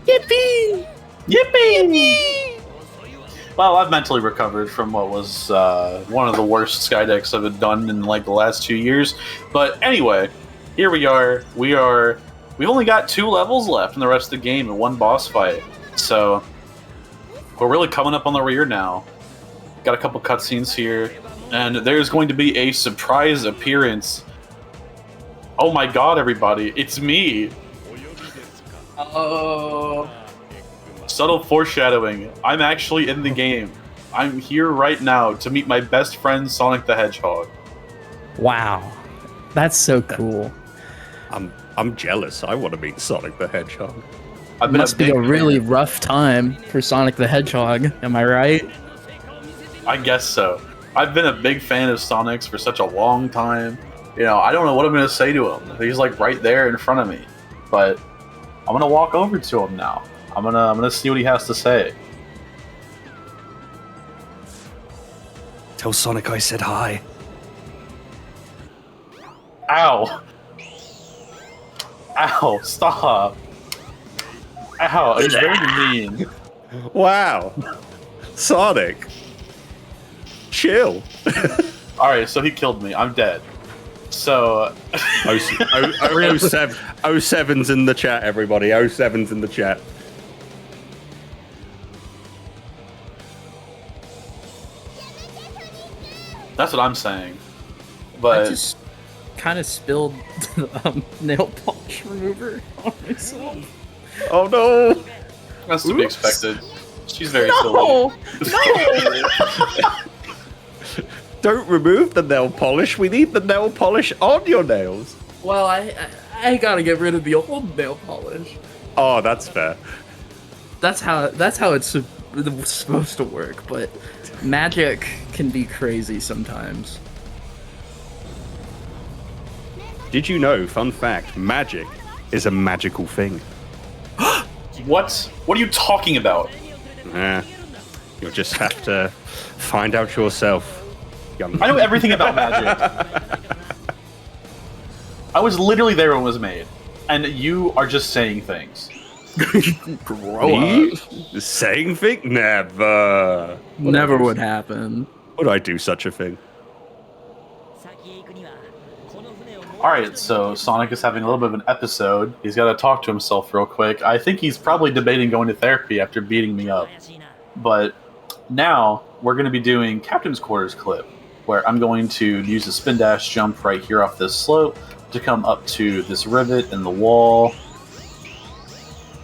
Speaker 3: Yippee!
Speaker 2: Yippee! Well, I've mentally recovered from what was one of the worst Skydecks I've done in the last 2 years. But anyway, here we are. We've only got 2 levels left in the rest of the game and 1 boss fight. So we're really coming up on the rear now. Got a couple cutscenes here, and there's going to be a surprise appearance. Oh my god, everybody, it's me!
Speaker 3: Oh.
Speaker 2: Subtle foreshadowing. I'm actually in the game. I'm here right now to meet my best friend, Sonic the Hedgehog.
Speaker 3: Wow. That's so cool.
Speaker 1: I'm jealous. I want to meet Sonic the Hedgehog.
Speaker 3: Must be a really rough time for Sonic the Hedgehog. Am I right?
Speaker 2: I guess so. I've been a big fan of Sonic's for such a long time. I don't know what I'm going to say to him. He's right there in front of me. But I'm going to walk over to him now. I'm gonna see what he has to say.
Speaker 1: Tell Sonic I said hi.
Speaker 2: Ow! Ow! Stop! Ow! It's very mean.
Speaker 1: Wow. Sonic. Chill.
Speaker 2: Alright, so he killed me. I'm dead. So,
Speaker 1: 07's in the chat, everybody. 07's in the chat.
Speaker 2: that's what I'm saying. But
Speaker 3: I just kind of spilled nail polish remover on myself.
Speaker 1: Oh no!
Speaker 2: that's to be expected. She's very silly.
Speaker 3: No!
Speaker 1: Don't remove the nail polish. We need the nail polish on your nails.
Speaker 3: Well, I gotta get rid of the old nail polish.
Speaker 1: Oh, that's fair.
Speaker 3: That's how it's supposed to work, but magic can be crazy sometimes.
Speaker 1: Did you know, fun fact, magic is a magical thing?
Speaker 2: What? What are you talking about?
Speaker 1: You'll just have to find out yourself.
Speaker 2: I know everything about magic. I was literally there when it was made, and you are just saying things.
Speaker 1: Me? Saying thing? Never.
Speaker 3: Never would happen.
Speaker 1: Would I do such a thing?
Speaker 2: Alright, so Sonic is having a little bit of an episode. He's got to talk to himself real quick. I think he's probably debating going to therapy after beating me up. But now, we're going to be doing Captain's Quarters clip, where I'm going to use a spin dash jump right here off this slope to come up to this rivet in the wall,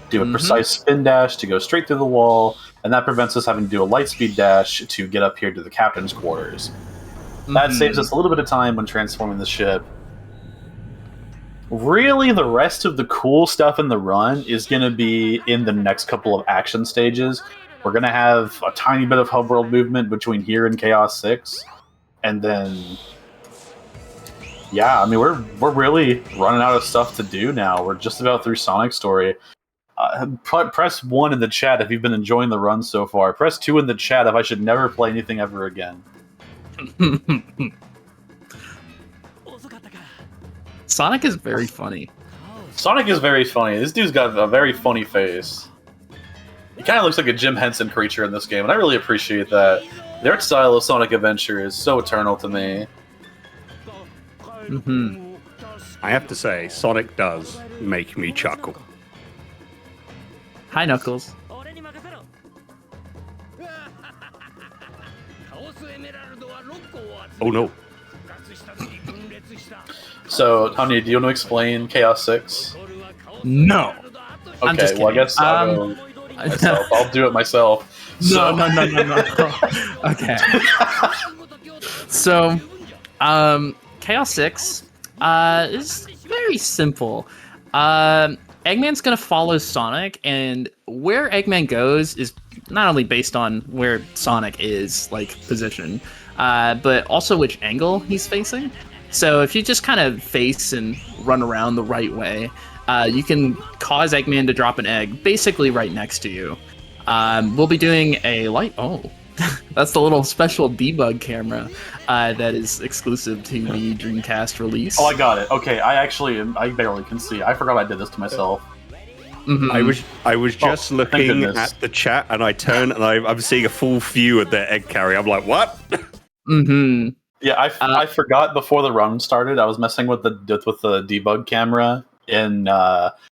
Speaker 2: do a precise spin dash to go straight through the wall, and that prevents us having to do a light speed dash to get up here to the Captain's Quarters. That saves us a little bit of time when transforming the ship. Really, the rest of the cool stuff in the run is going to be in the next couple of action stages. We're going to have a tiny bit of hub world movement between here and Chaos 6. And then, yeah, I mean, we're really running out of stuff to do now. We're just about through Sonic's story. Press 1 in the chat if you've been enjoying the run so far. Press 2 in the chat if I should never play anything ever again.
Speaker 3: Sonic is very funny.
Speaker 2: Sonic is very funny. This dude's got a very funny face. He kind of looks like a Jim Henson creature in this game, and I really appreciate that. The art style of Sonic Adventure is so eternal to me.
Speaker 1: I have to say, Sonic does make me chuckle.
Speaker 3: Hi, Knuckles.
Speaker 1: Oh no.
Speaker 2: So, Tanya, do you want to explain Chaos 6?
Speaker 3: No. I'm
Speaker 2: Okay,
Speaker 3: just
Speaker 2: well, I
Speaker 3: kidding.
Speaker 2: guess I'll go myself. I'll do it myself. So,
Speaker 3: No. Okay. So, Chaos 6 is very simple. Eggman's gonna follow Sonic, and where Eggman goes is not only based on where Sonic is, like, position, but also which angle he's facing. So if you just kind of face and run around the right way, you can cause Eggman to drop an egg basically right next to you. We'll be doing a light... Oh, that's the little special debug camera that is exclusive to the Dreamcast release.
Speaker 2: oh, I got it. Okay, I barely can see. I forgot I did this to myself.
Speaker 1: I was just looking
Speaker 2: goodness.
Speaker 1: at the chat, and I turn, and I'm seeing a full view of their egg carrier. I'm like, what?
Speaker 2: Yeah, I forgot before the run started. I was messing with the debug camera in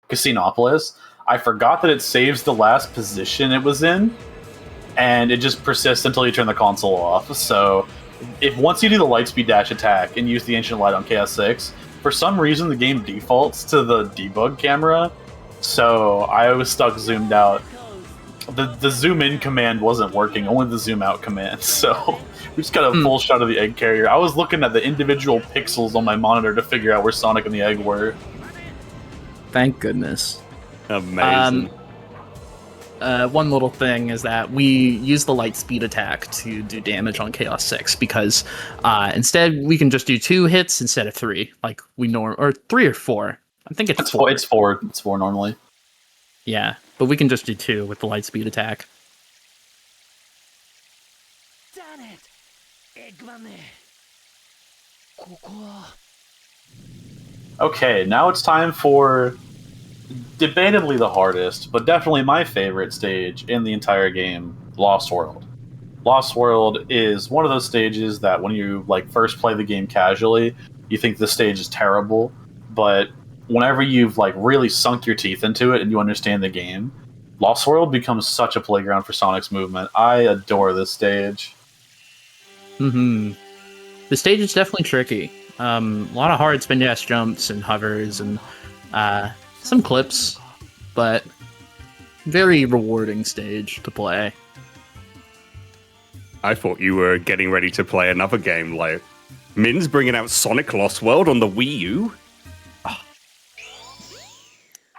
Speaker 2: Casinopolis. I forgot that it saves the last position it was in, and it just persists until you turn the console off. So, if once you do the lightspeed dash attack and use the Ancient Light on KS6, for some reason the game defaults to the debug camera. So I was stuck zoomed out. The zoom in command wasn't working, only the zoom out command. So we just got a full shot of the egg carrier. I was looking at the individual pixels on my monitor to figure out where Sonic and the egg were.
Speaker 3: Thank goodness.
Speaker 1: Amazing.
Speaker 3: One little thing is that we use the light speed attack to do damage on Chaos 6 because instead we can just do 2 hits instead of 3, like we or 3 or 4. I think it's 4.
Speaker 2: It's 4. It's 4 normally.
Speaker 3: Yeah, but we can just do 2 with the light speed attack.
Speaker 2: Okay, now it's time for debatably the hardest, but definitely my favorite stage in the entire game, Lost World. Lost World is one of those stages that when you first play the game casually, you think this stage is terrible, but whenever you've like really sunk your teeth into it and you understand the game, Lost World becomes such a playground for Sonic's movement. I adore this stage.
Speaker 3: The stage is definitely tricky. A lot of hard spin dash jumps and hovers and some clips, but very rewarding stage to play.
Speaker 1: I thought you were getting ready to play another game. Like, Min's bringing out Sonic Lost World on the Wii U.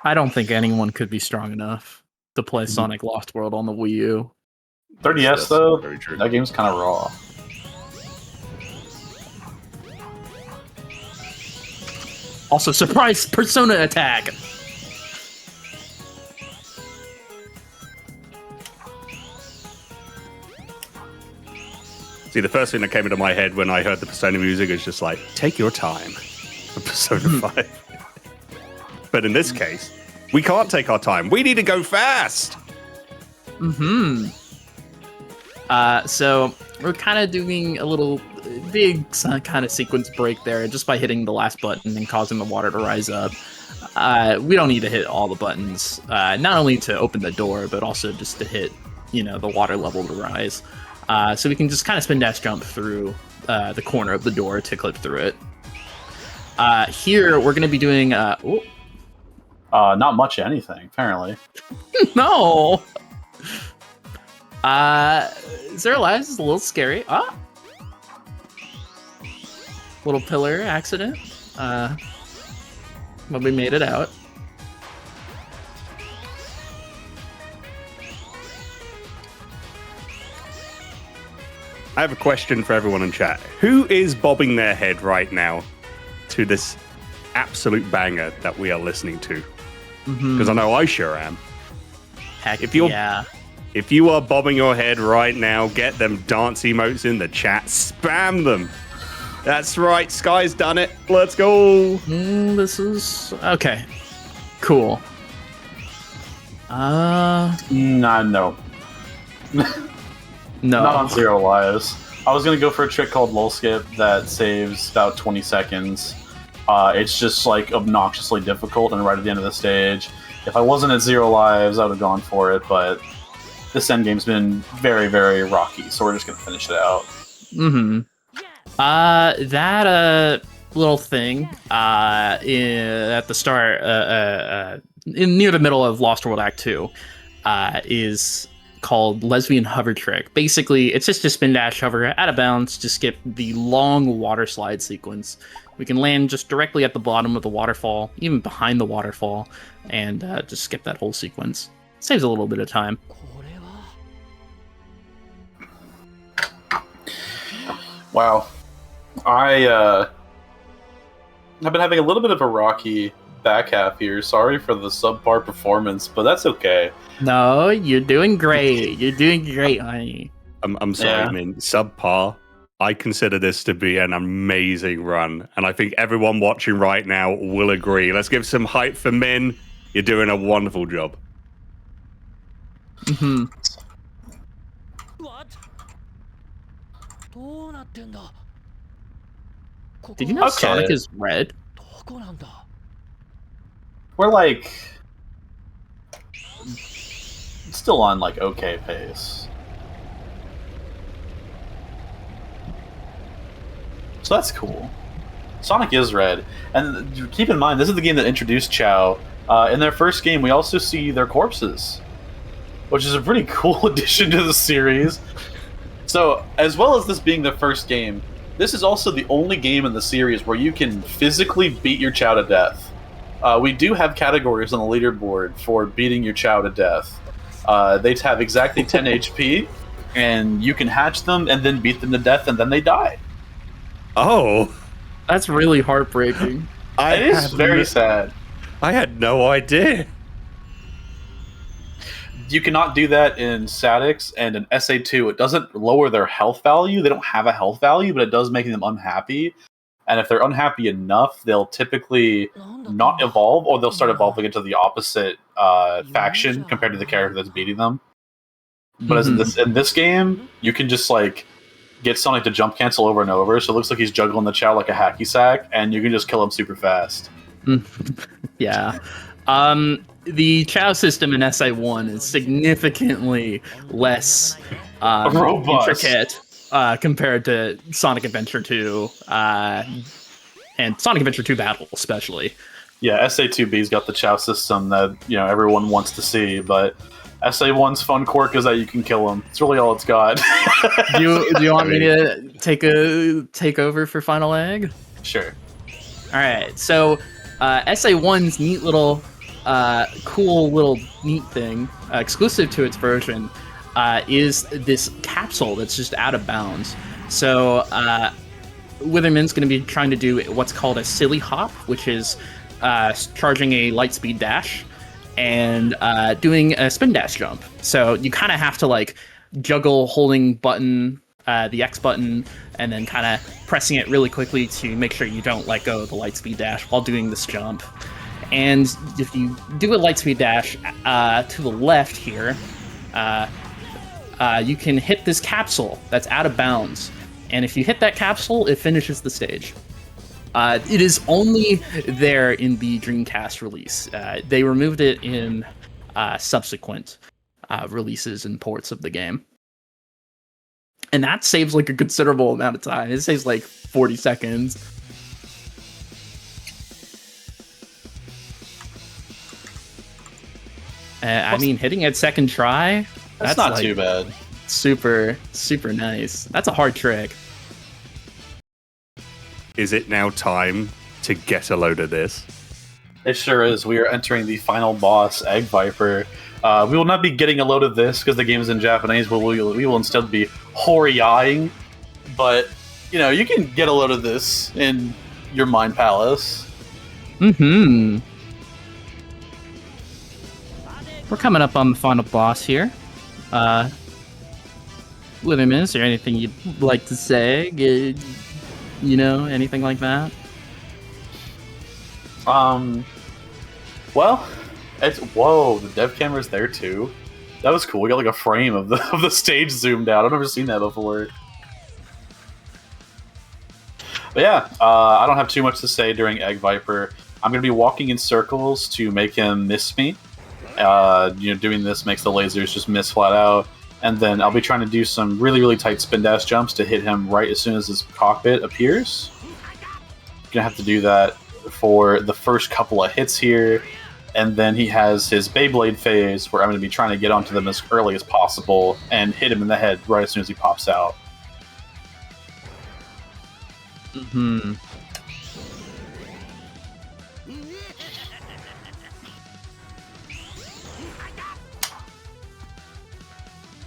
Speaker 3: I don't think anyone could be strong enough to play Sonic Lost World on the Wii U.
Speaker 2: 3DS though, that game's kind of raw.
Speaker 3: Also, surprise Persona attack!
Speaker 1: See, the first thing that came into my head when I heard the Persona music is just like, take your time for Persona 5. But in this case, we can't take our time. We need to go fast!
Speaker 3: So we're kind of doing a little big kind of sequence break there just by hitting the last button and causing the water to rise up. We don't need to hit all the buttons, not only to open the door, but also just to hit, the water level to rise. So we can just kind of spin dash jump through the corner of the door to clip through it. Here, we're going to be doing...
Speaker 2: not much of anything, apparently.
Speaker 3: No! Zero Lives is a little scary. Little pillar accident. But we made it out.
Speaker 1: I have a question for everyone in chat. Who is bobbing their head right now to this absolute banger that we are listening to? Because I know I sure am.
Speaker 3: Heck
Speaker 1: If you're
Speaker 3: yeah.
Speaker 1: If you are bobbing your head right now, get them dance emotes in the chat. Spam them. That's right. Sky's done it. Let's go.
Speaker 3: This is... Okay. Cool.
Speaker 2: Nah, no.
Speaker 3: No.
Speaker 2: Not on Zero Lives. I was going to go for a trick called Lull Skip that saves about 20 seconds. It's just like obnoxiously difficult and right at the end of the stage. If I wasn't at Zero Lives, I would have gone for it, but this endgame's been very, very rocky, so we're just going to finish it out.
Speaker 3: That little thing at the start, near the middle of Lost World Act 2, is called Lesbian Hover Trick. Basically, it's just a spin dash hover out of bounds to skip the long water slide sequence. We can land just directly at the bottom of the waterfall, even behind the waterfall, and just skip that whole sequence. Saves a little bit of time.
Speaker 2: Wow. I've been having a little bit of a rocky back half here. Sorry for the subpar performance, but that's okay.
Speaker 3: No, you're doing great. You're doing great, honey.
Speaker 1: I'm sorry, I mean, subpar. I consider this to be an amazing run, and I think everyone watching right now will agree. Let's give some hype for Min. You're doing a wonderful job.
Speaker 3: Did you know Sonic is red?
Speaker 2: We're like still on like okay pace. So that's cool. Sonic is red. And keep in mind, this is the game that introduced Chao. In their first game, we also see their corpses, which is a pretty cool addition to the series. So, as well as this being the first game, this is also the only game in the series where you can physically beat your Chao to death. We do have categories on the leaderboard for beating your Chao to death. They have exactly 10 HP, and you can hatch them and then beat them to death, and then they die.
Speaker 1: Oh,
Speaker 3: that's really heartbreaking.
Speaker 2: It is very sad.
Speaker 1: I had no idea.
Speaker 2: You cannot do that in Statics and in SA2. It doesn't lower their health value. They don't have a health value, but it does make them unhappy. And if they're unhappy enough, they'll typically not evolve, or they'll start evolving into the opposite faction compared to the character that's beating them. But as in this game, you can just like get Sonic to jump cancel over and over, so it looks like he's juggling the Chow like a hacky sack, and you can just kill him super fast.
Speaker 3: Yeah. The Chow system in SA1 is significantly less
Speaker 2: Robust.
Speaker 3: intricate compared to Sonic Adventure 2 and Sonic Adventure 2 Battle, especially.
Speaker 2: Yeah, SA2B's got the Chow system that everyone wants to see, but SA1's fun quirk is that you can kill him. It's really all it's got.
Speaker 3: Do you want me to take over for Final Egg?
Speaker 2: Sure.
Speaker 3: All right, so SA1's neat little, cool little neat thing, exclusive to its version, is this capsule that's just out of bounds. So WitherMin's going to be trying to do what's called a silly hop, which is charging a light speed dash and doing a spin dash jump. So you kind of have to like juggle holding button, the X button, and then kind of pressing it really quickly to make sure you don't let go of the light speed dash while doing this jump. And if you do a light speed dash to the left here, you can hit this capsule that's out of bounds. And if you hit that capsule, it finishes the stage. It is only there in the Dreamcast release. They removed it in subsequent releases and ports of the game. And that saves like a considerable amount of time. It saves like 40 seconds. I mean, hitting it second try,
Speaker 2: That's not
Speaker 3: like,
Speaker 2: too bad.
Speaker 3: Super, super nice. That's a hard trick.
Speaker 1: Is it now time to get a load of this?
Speaker 2: It sure is. We are entering the final boss, Egg Viper. We will not be getting a load of this because the game is in Japanese, but we will instead be hory-eyeing. But, you can get a load of this in your Mind Palace.
Speaker 3: Mm-hmm. We're coming up on the final boss here. WitherMin, is there anything you'd like to say? Anything like that?
Speaker 2: Well, the dev camera's there too. That was cool. We got like a frame of the stage zoomed out. I've never seen that before. But yeah, I don't have too much to say during Egg Viper. I'm gonna be walking in circles to make him miss me. Doing this makes the lasers just miss flat out. And then I'll be trying to do some really, really tight spin dash jumps to hit him right as soon as his cockpit appears. Gonna have to do that for the first couple of hits here. And then he has his Beyblade phase where I'm going to be trying to get onto them as early as possible and hit him in the head right as soon as he pops out.
Speaker 3: Mm-hmm.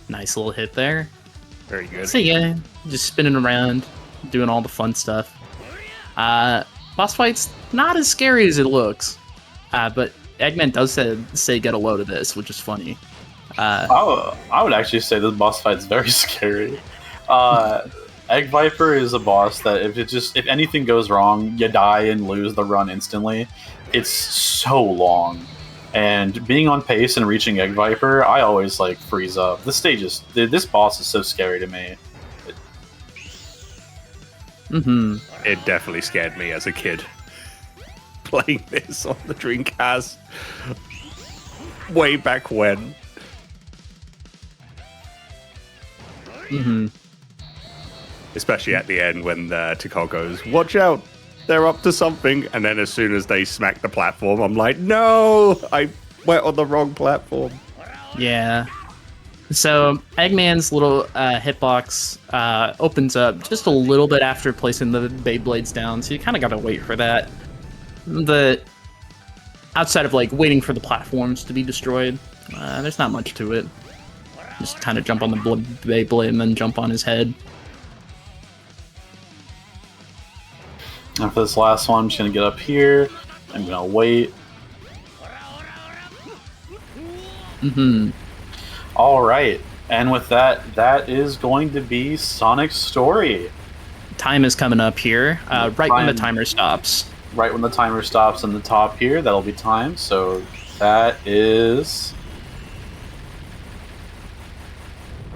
Speaker 3: Nice little hit there.
Speaker 1: Very good.
Speaker 3: So yeah, just spinning around, doing all the fun stuff. Boss fight's not as scary as it looks, but Eggman does say get a load of this, which is funny.
Speaker 2: I would actually say this boss fight's very scary. Egg Viper is a boss that if anything goes wrong, you die and lose the run instantly. It's so long. And being on pace and reaching Egg Viper, I always freeze up. This boss is so scary to me.
Speaker 3: Mm-hmm.
Speaker 1: It definitely scared me as a kid. Playing this on the Dreamcast way back when.
Speaker 3: Mm-hmm.
Speaker 1: Especially at the end when Tikal goes, "Watch out, they're up to something," and then as soon as they smack the platform, I'm like, no, I went on the wrong platform.
Speaker 3: Yeah. So Eggman's little hitbox opens up just a little bit after placing the Beyblades down, so you kind of got to wait for that. Outside of waiting for the platforms to be destroyed, there's not much to it. Just kind of jump on the Beyblade and then jump on his head.
Speaker 2: And for this last one, I'm just going to get up here. I'm going to wait.
Speaker 3: Mm-hmm.
Speaker 2: All right. And with that, that is going to be Sonic's story.
Speaker 3: Time is coming up here, right when the timer stops.
Speaker 2: Right when the timer stops in the top here, that'll be time. So that is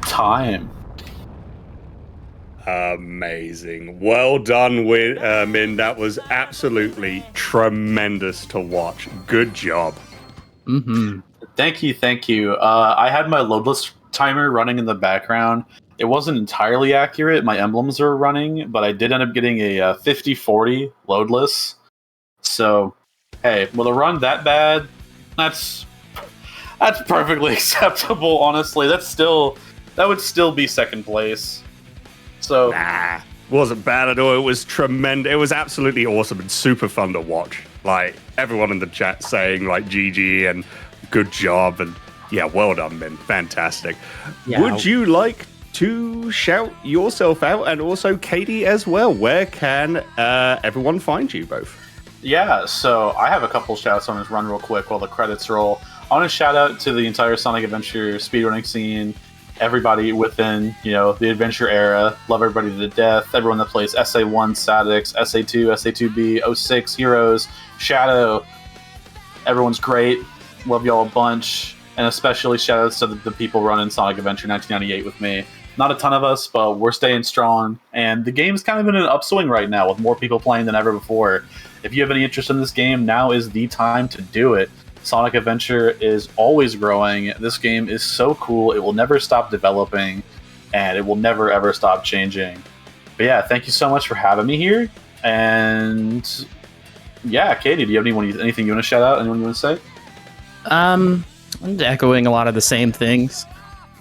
Speaker 2: time.
Speaker 1: Amazing. Well done, Min. That was absolutely tremendous to watch. Good job.
Speaker 3: Mm-hmm.
Speaker 2: Thank you. I had my loadless timer running in the background. It wasn't entirely accurate. My emblems were running, but I did end up getting a 50-40 loadless. So, hey, with a run that bad, that's perfectly acceptable. Honestly, that would still be second place. So,
Speaker 1: Nah, wasn't bad at all. It was tremendous. It was absolutely awesome and super fun to watch. Like everyone in the chat saying like GG and good job and yeah, well done, Min. Fantastic.
Speaker 3: Yeah.
Speaker 1: Would you like to shout yourself out and also Katie as well? Where can everyone find you both?
Speaker 2: yeah, so I have a couple shouts on this run real quick while the credits roll. I want to shout out to the entire Sonic Adventure speedrunning scene, everybody within, the adventure era. Love everybody to death. Everyone that plays SA1, Statix, SA2, SA2B, 06, Heroes, Shadow. Everyone's great. Love y'all a bunch. And especially shout outs to the people running Sonic Adventure 1998 with me. Not a ton of us, but we're staying strong. And the game's kind of in an upswing right now with more people playing than ever before. If you have any interest in this game, now is the time to do it. Sonic Adventure is always growing. This game is so cool. It will never stop developing, and it will never, ever stop changing. But yeah, thank you so much for having me here. And yeah, Katie, do you have anything you want to shout out? Anyone you want to say?
Speaker 3: I'm echoing a lot of the same things.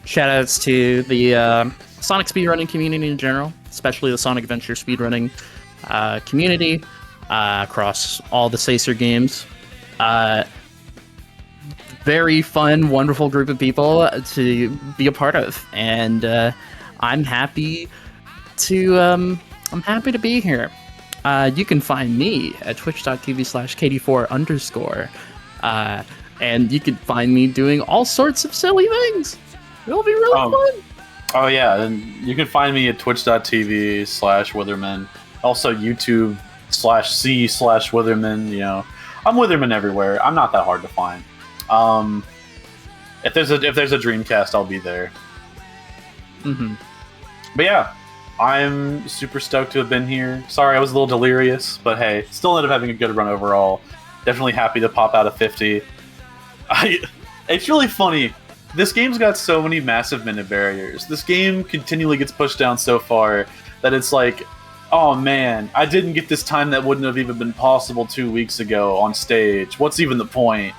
Speaker 3: Shoutouts to the Sonic speedrunning community in general, especially the Sonic Adventure speedrunning community across all the Sacer games. Very fun, wonderful group of people to be a part of, and I'm happy to be here. You can find me at twitch.tv/KD4_. And you can find me doing all sorts of silly things. It'll be really fun.
Speaker 2: Oh yeah, and you can find me at twitch.tv/WitherMin. Also YouTube/C/WitherMin. I'm WitherMin everywhere. I'm not that hard to find. If there's a Dreamcast, I'll be there.
Speaker 3: Mm-hmm.
Speaker 2: But yeah, I'm super stoked to have been here. Sorry, I was a little delirious, but hey, still ended up having a good run overall. Definitely happy to pop out a 50. It's really funny. This game's got so many massive minute barriers. This game continually gets pushed down so far that it's like, oh man, I didn't get this time that wouldn't have even been possible 2 weeks ago on stage. What's even the point?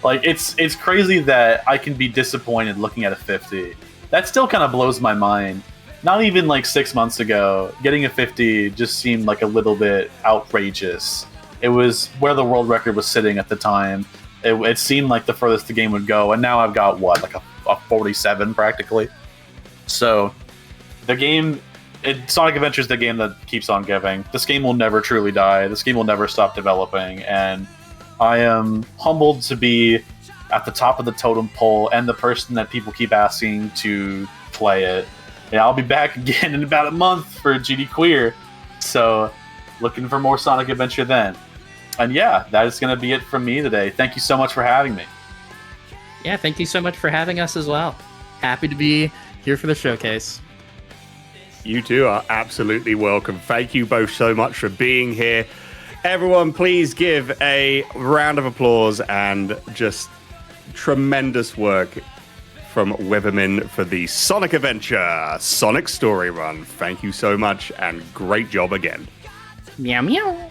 Speaker 2: Like, it's crazy that I can be disappointed looking at a 50. That still kind of blows my mind. Not even like 6 months ago, getting a 50 just seemed like a little bit outrageous. It was where the world record was sitting at the time. It seemed like the furthest the game would go, and now I've got, like a 47 practically. So, the game... Sonic Adventure is the game that keeps on giving. This game will never truly die. This game will never stop developing, and I am humbled to be at the top of the totem pole and the person that people keep asking to play it. And I'll be back again in about a month for GD Queer, so looking for more Sonic Adventure then. And yeah, that is going to be it from me today. Thank you so much for having me.
Speaker 3: Yeah, thank you so much for having us as well. Happy to be here for the showcase.
Speaker 1: You two are absolutely welcome. Thank you both so much for being here. Everyone, please give a round of applause and just tremendous work from WitherMin for the Sonic Adventure Sonic Story Run. Thank you so much and great job again.
Speaker 3: Meow meow.